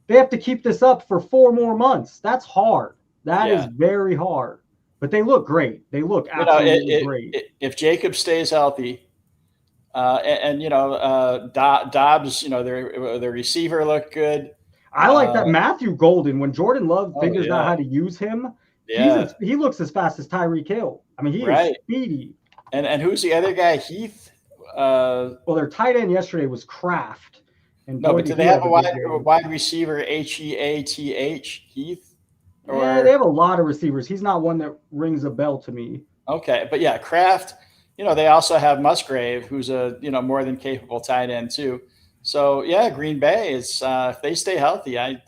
They have to keep this up for 4 more months. That's hard. That is very hard. But they look great. They look absolutely great. If Jacob stays healthy, Dobbs, their receiver looked good. I like that Matthew Golden, when Jordan Love figures out how to use him, he looks as fast as Tyreek Hill. I mean, he is speedy. And who's the other guy? Heath? Well, their tight end yesterday was Kraft. And no, but do they have a wide receiver, Heath? Heath? Yeah, they have a lot of receivers. He's not one that rings a bell to me. Okay, but yeah, Kraft. They also have Musgrave, who's a more than capable tight end too. So yeah, Green Bay is if they stay healthy, I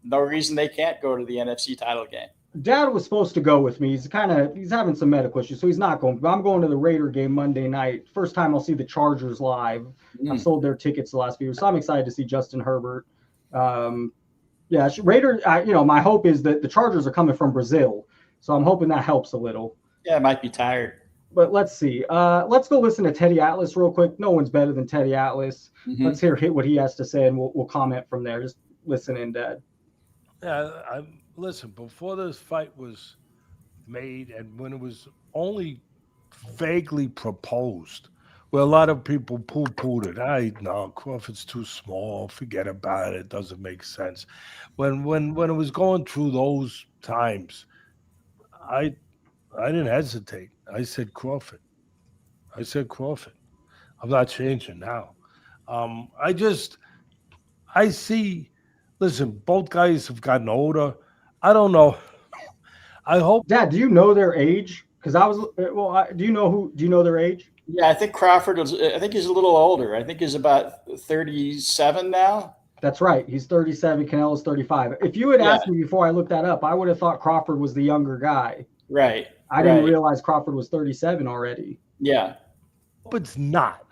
no reason they can't go to the NFC title game. Dad was supposed to go with me. He's having some medical issues, so he's not going. But I'm going to the Raider game Monday night. First time I'll see the Chargers live. I've sold their tickets the last few years, so I'm excited to see Justin Herbert. Raider. My hope is that the Chargers are coming from Brazil, so I'm hoping that helps a little. Yeah, I might be tired. But let's see. Let's go listen to Teddy Atlas real quick. No one's better than Teddy Atlas. Mm-hmm. Let's hear what he has to say, and we'll comment from there. Just listen in, Dad. Yeah, listen, before this fight was made and when it was only vaguely proposed, where a lot of people poo-pooed it. No, Crawford's too small. Forget about it. It doesn't make sense. When it was going through those times, I didn't hesitate. I said Crawford. I'm not changing now. I see, listen, both guys have gotten older. I don't know. I hope. Dad, do you know their age? Because do you know their age? Yeah, I think I think he's a little older. I think he's about 37 now. That's right. He's 37. Canelo's 35. If you had asked me before I looked that up, I would have thought Crawford was the younger guy. Right. I didn't realize Crawford was 37 already. Yeah. But it's not.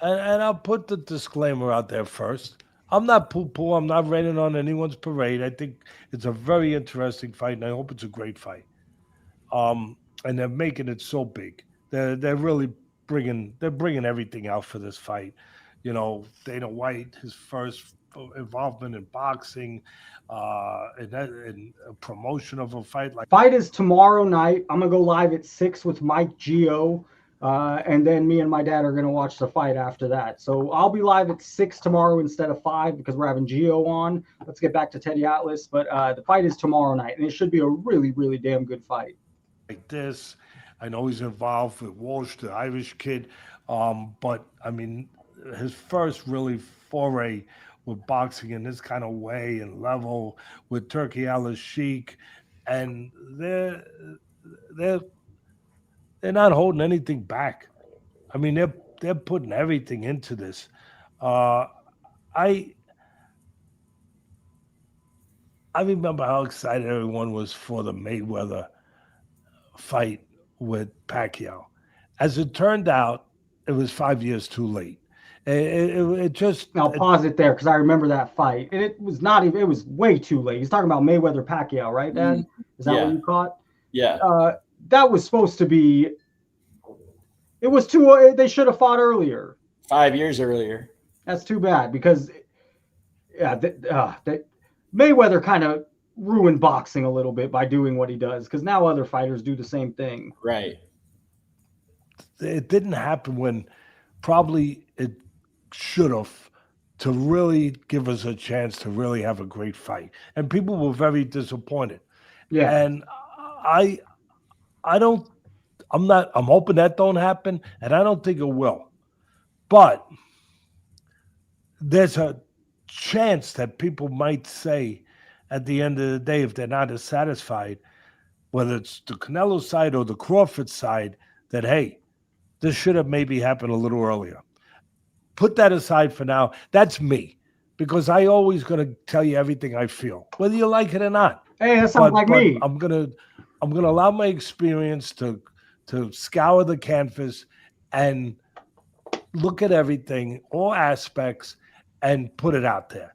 And I'll put the disclaimer out there first. I'm not poo-poo. I'm not raining on anyone's parade. I think it's a very interesting fight, and I hope it's a great fight. And they're making it so big. They're really bringing everything out for this fight. Dana White, his first involvement in boxing, and a promotion of a fight. Fight is tomorrow night. I'm gonna go live at 6 with Mike Gio, and then me and my dad are gonna watch the fight after that. So I'll be live at 6 tomorrow instead of 5 because we're having Gio on. Let's get back to Teddy Atlas, but the fight is tomorrow night, and it should be a really, really damn good fight. Like this, I know he's involved with Walsh, the Irish kid, but I mean, his first really foray with boxing in this kind of way and level with Turkey Al-Sheikh, and they're not holding anything back. I mean, they're putting everything into this. I remember how excited everyone was for the Mayweather fight with Pacquiao. As it turned out, it was 5 years too late. It just. I'll pause it there because I remember that fight. And it was not even. It was way too late. He's talking about Mayweather Pacquiao, right, Dad? Is that what you caught? Yeah. That was supposed to be. It was too. They should have fought earlier. 5 years earlier. That's too bad because, Mayweather kind of ruined boxing a little bit by doing what he does because now other fighters do the same thing. Right. It didn't happen when probably it should have, to really give us a chance to really have a great fight. And people were very disappointed. Yeah. And I'm hoping that don't happen, and I don't think it will. But there's a chance that people might say at the end of the day, if they're not as satisfied, whether it's the Canelo side or the Crawford side, that, hey, this should have maybe happened a little earlier. Put that aside for now. That's me, because I always going to tell you everything I feel, whether you like it or not. Hey, that sounds like me. I'm gonna allow my experience to scour the canvas and look at everything, all aspects, and put it out there.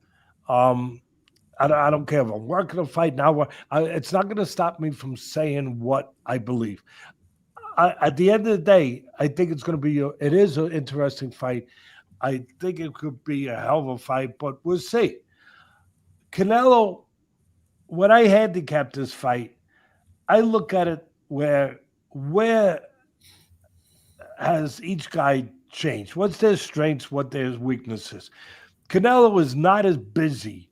I don't care if I'm working a fight now. It's not going to stop me from saying what I believe. At the end of the day, I think it's going to be it is an interesting fight. I think it could be a hell of a fight, but we'll see. Canelo, when I handicap this fight, I look at it where has each guy changed? What's their strengths? What their weaknesses? Canelo is not as busy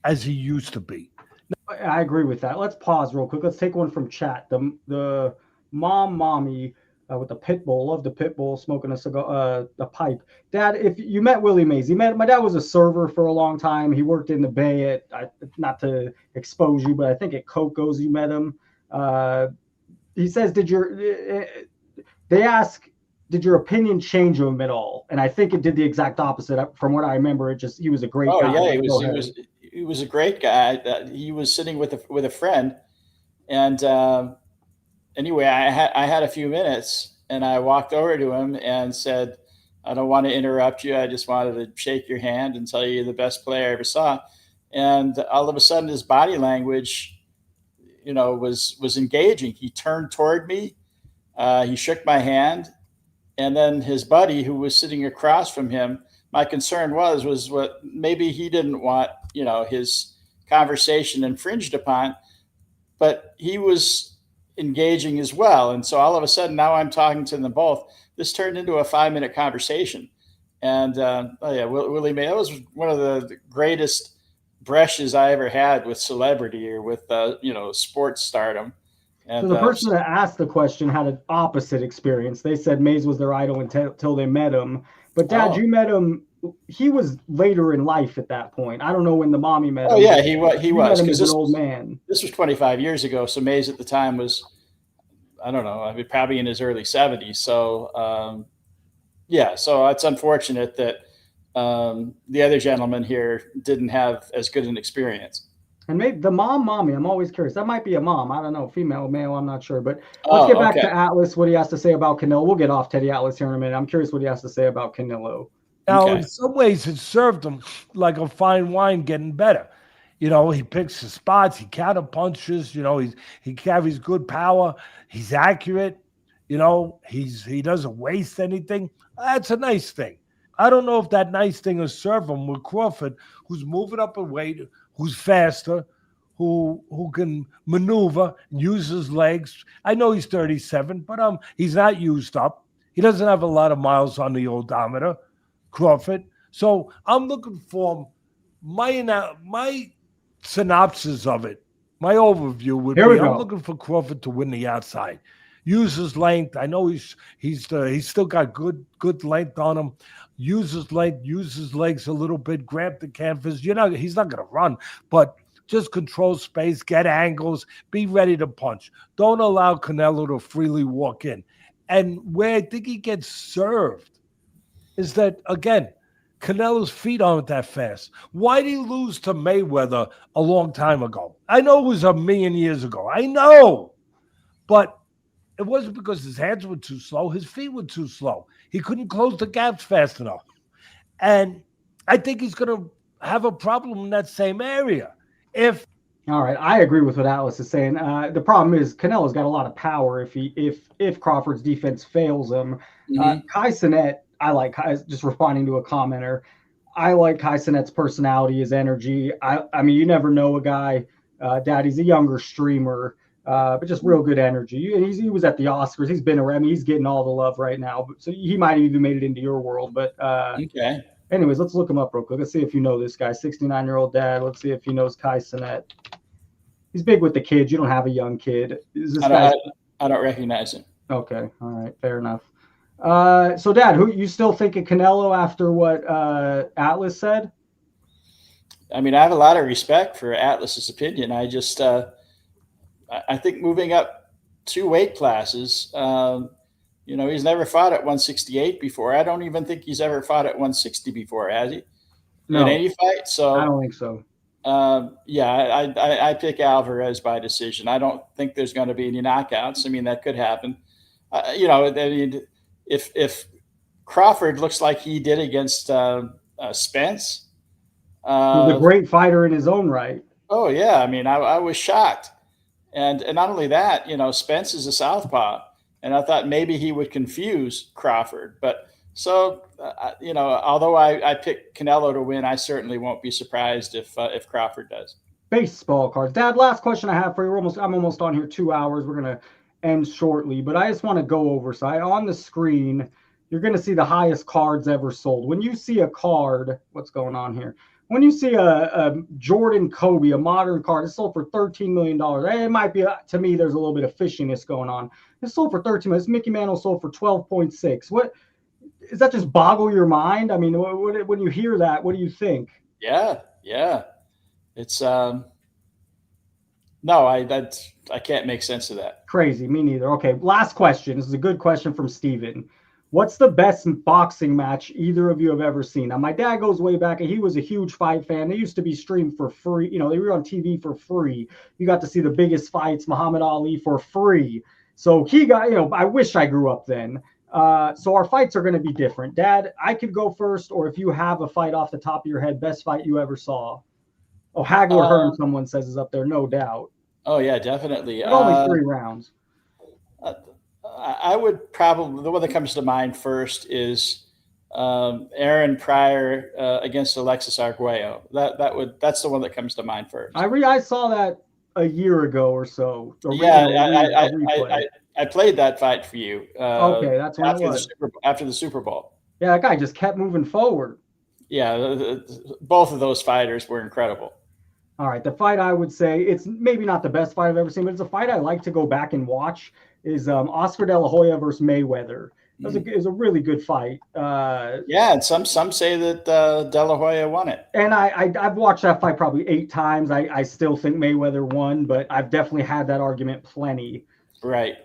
as he used to be. I agree with that. Let's pause real quick. Let's take one from chat. The mommy with the pit bull, love the pit bull, smoking a cigar, a pipe. Dad, if you met Willie Mays, my dad was a server for a long time. He worked in the Bay not to expose you, but I think at Coco's you met him. He says, they ask, did your opinion change him at all? And I think it did the exact opposite. From what I remember, he was a great guy. Oh yeah, he was a great guy. He was sitting with a friend, and anyway, I had a few minutes, and I walked over to him and said, "I don't want to interrupt you. I just wanted to shake your hand and tell you you're the best player I ever saw." And all of a sudden, his body language, was engaging. He turned toward me. He shook my hand, and then his buddy, who was sitting across from him, my concern was what maybe he didn't want, his conversation infringed upon, but he was engaging as well. And so all of a sudden, now I'm talking to them both. This turned into a 5-minute conversation. And Willie May, that was one of the greatest brushes I ever had with celebrity or with, sports stardom. And, so the person that asked the question had an opposite experience. They said Mays was their idol until they met him. But Dad, you met him. He was later in life at that point. I don't know when the mommy met him. Oh yeah, he was. Met him as an old man. This was 25 years ago. So Mays at the time was, I don't know, probably in his early 70s. So so it's unfortunate that the other gentleman here didn't have as good an experience. And maybe the mommy, I'm always curious. That might be a mom. I don't know, female, male, I'm not sure. But let's get back to Atlas, what he has to say about Canelo. We'll get off Teddy Atlas here in a minute. I'm curious what he has to say about Canelo. Now, in some ways, it served him like a fine wine getting better. He picks his spots. He counter punches. He carries good power. He's accurate. He doesn't waste anything. That's a nice thing. I don't know if that nice thing will serve him with Crawford, who's moving up in weight, who's faster, who can maneuver and use his legs. I know he's 37, but he's not used up. He doesn't have a lot of miles on the odometer, Crawford. So I'm looking for my synopsis of it. My overview would be I'm looking for Crawford to win the outside. Use his length. I know he's still got good length on him. Use his length, use his legs a little bit, grab the canvas. He's not going to run, but just control space, get angles, be ready to punch. Don't allow Canelo to freely walk in. And where I think he gets served is that, again, Canelo's feet aren't that fast. Why did he lose to Mayweather a long time ago? I know it was a million years ago. I know. But it wasn't because his hands were too slow. His feet were too slow. He couldn't close the gaps fast enough. And I think he's going to have a problem in that same area. All right, I agree with what Atlas is saying. The problem is Canelo's got a lot of power if Crawford's defense fails him. Kai Cenat, I like Kai, just responding to a commenter. I like Kai Cenat's personality, his energy. I mean, you never know a guy. Daddy's a younger streamer. But just real good energy. He was at the Oscars. He's been around. He's getting all the love right now. So he might have even made it into your world. But anyways, let's look him up real quick. Let's see if you know this guy. 69-year-old dad. Let's see if he knows Kai Cenat. He's big with the kids. You don't have a young kid. I don't recognize him. Okay. All right. Fair enough. So, Dad, who you still think of Canelo after what Atlas said? I mean, I have a lot of respect for Atlas's opinion. I just I think moving up 2 weight classes, he's never fought at 168 before. I don't even think he's ever fought at 160 before, has he? No, in any fight? So I don't think so. Yeah, I pick Alvarez by decision. I don't think there's going to be any knockouts. I mean, that could happen. You know, I mean, if Crawford looks like he did against Spence, He's a great fighter in his own right. oh yeah, I mean, I was shocked, and not only that, you know, Spence is a southpaw, and I thought maybe he would confuse Crawford, but so you know, although I picked Canelo to win, I certainly won't be surprised if Crawford does. Baseball cards. Dad, last question I have for you. I'm almost on here 2 hours. We're gonna end shortly, but I just want to go over. So on the screen, you're gonna see the highest cards ever sold. When you see a card, what's going on here? When you see a Jordan Kobe, a modern card, it's sold for $13 million. It might be, to me, there's a little bit of fishiness going on. It's sold for 13 million. This Mickey Mantle sold for 12.6. What does that just boggle your mind? I mean, when you hear that, what do you think? Yeah. It's no, I can't make sense of that. Crazy, me neither. Okay, last question. This is a good question from Steven. What's the best boxing match either of you have ever seen? Now, my dad goes way back, and he was a huge fight fan. They used to be streamed for free. You know, they were on TV for free. You got to see the biggest fights, Muhammad Ali, for free. So he got, you know, I wish I grew up then. So our fights are going to be different. Dad, I could go first, or if you have a fight off the top of your head, best fight you ever saw. Oh, Hagler Hearn, someone says, is up there, no doubt. Oh yeah, definitely. But only 3 rounds. I would probably, the one that comes to mind first is Aaron Pryor against Alexis Arguello. That's the one that comes to mind first. I saw that a year ago or so. I played that fight for you. Okay, that's when after the Super Bowl. Yeah, that guy just kept moving forward. Yeah, both of those fighters were incredible. All right, the fight I would say, it's maybe not the best fight I've ever seen, but it's a fight I like to go back and watch, is Oscar De La Hoya versus Mayweather. It was a really good fight. Yeah, and some say that De La Hoya won it. And I've watched that fight probably 8 times. I still think Mayweather won, but I've definitely had that argument plenty. Right.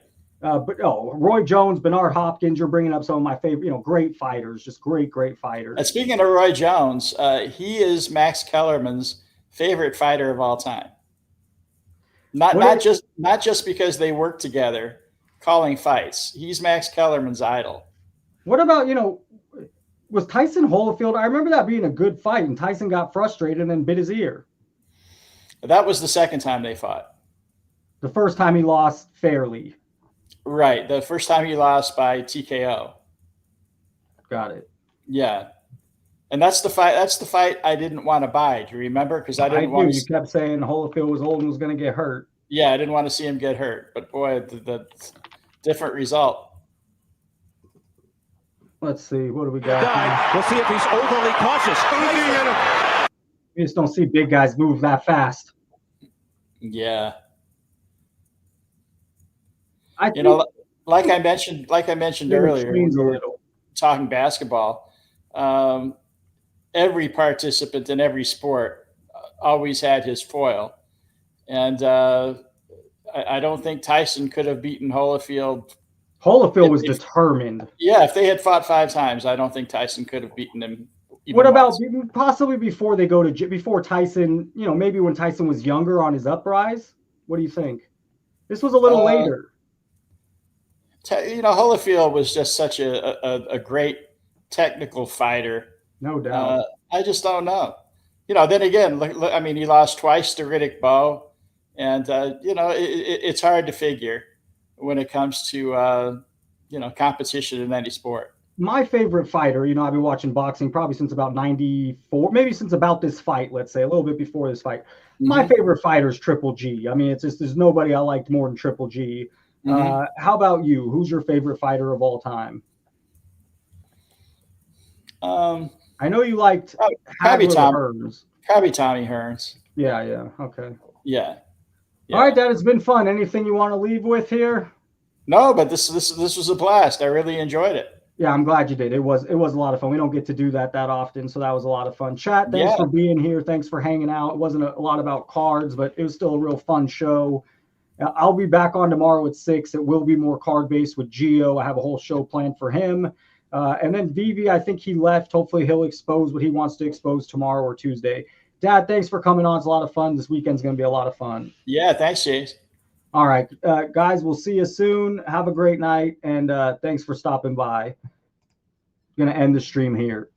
But Roy Jones, Bernard Hopkins, you're bringing up some of my favorite, you know, great fighters, just great fighters. And speaking of Roy Jones, he is Max Kellerman's favorite fighter of all time. Not just because they work together calling fights. He's Max Kellerman's idol. What about, you know, was Tyson Holyfield? I remember that being a good fight, and Tyson got frustrated and then bit his ear. That was the second time they fought. The first time he lost fairly. Right. The first time he lost by TKO. Got it. Yeah. And that's the fight. That's the fight I didn't want to buy. Do you remember? Because I didn't want to. You kept saying Holyfield was old and was going to get hurt. Yeah, I didn't want to see him get hurt. But boy, the different result. Let's see. What do we got? We'll see if he's overly cautious. You just don't see big guys move that fast. Yeah. You know, like I mentioned earlier, when we were talking basketball. Every participant in every sport always had his foil, and I don't think Tyson could have beaten Holyfield. Holyfield was determined. Yeah, if they had fought 5 times, I don't think Tyson could have beaten him. What about possibly before they go to before Tyson? You know, maybe when Tyson was younger on his uprise. What do you think? This was a little later. You know, Holyfield was just such a great technical fighter. No doubt. I just don't know. You know, then again, look, I mean, he lost twice to Riddick Bowe, and you know, it's hard to figure when it comes to you know, competition in any sport. My favorite fighter, you know, I've been watching boxing probably since about 94, maybe since about this fight, let's say a little bit before this fight. My favorite fighter is Triple G. I mean, it's just, there's nobody I liked more than Triple G. How about you? Who's your favorite fighter of all time? I know you liked Tommy Hearns. Yeah. Okay. Yeah. All right, Dad. It's been fun. Anything you want to leave with here? No, but this was a blast. I really enjoyed it. Yeah, I'm glad you did. It was a lot of fun. We don't get to do that often, so that was a lot of fun. Chat, thanks for being here. Thanks for hanging out. It wasn't a lot about cards, but it was still a real fun show. I'll be back on tomorrow at 6. It will be more card-based with Gio. I have a whole show planned for him. And then Vivi, I think he left. Hopefully he'll expose what he wants to expose tomorrow or Tuesday. Dad, thanks for coming on. It's a lot of fun. This weekend's going to be a lot of fun. Yeah, thanks, Chase. All right, guys, we'll see you soon. Have a great night, and thanks for stopping by. Going to end the stream here.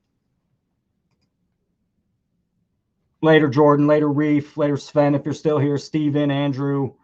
Later, Jordan. Later, Reef. Later, Sven, if you're still here. Steven, Andrew.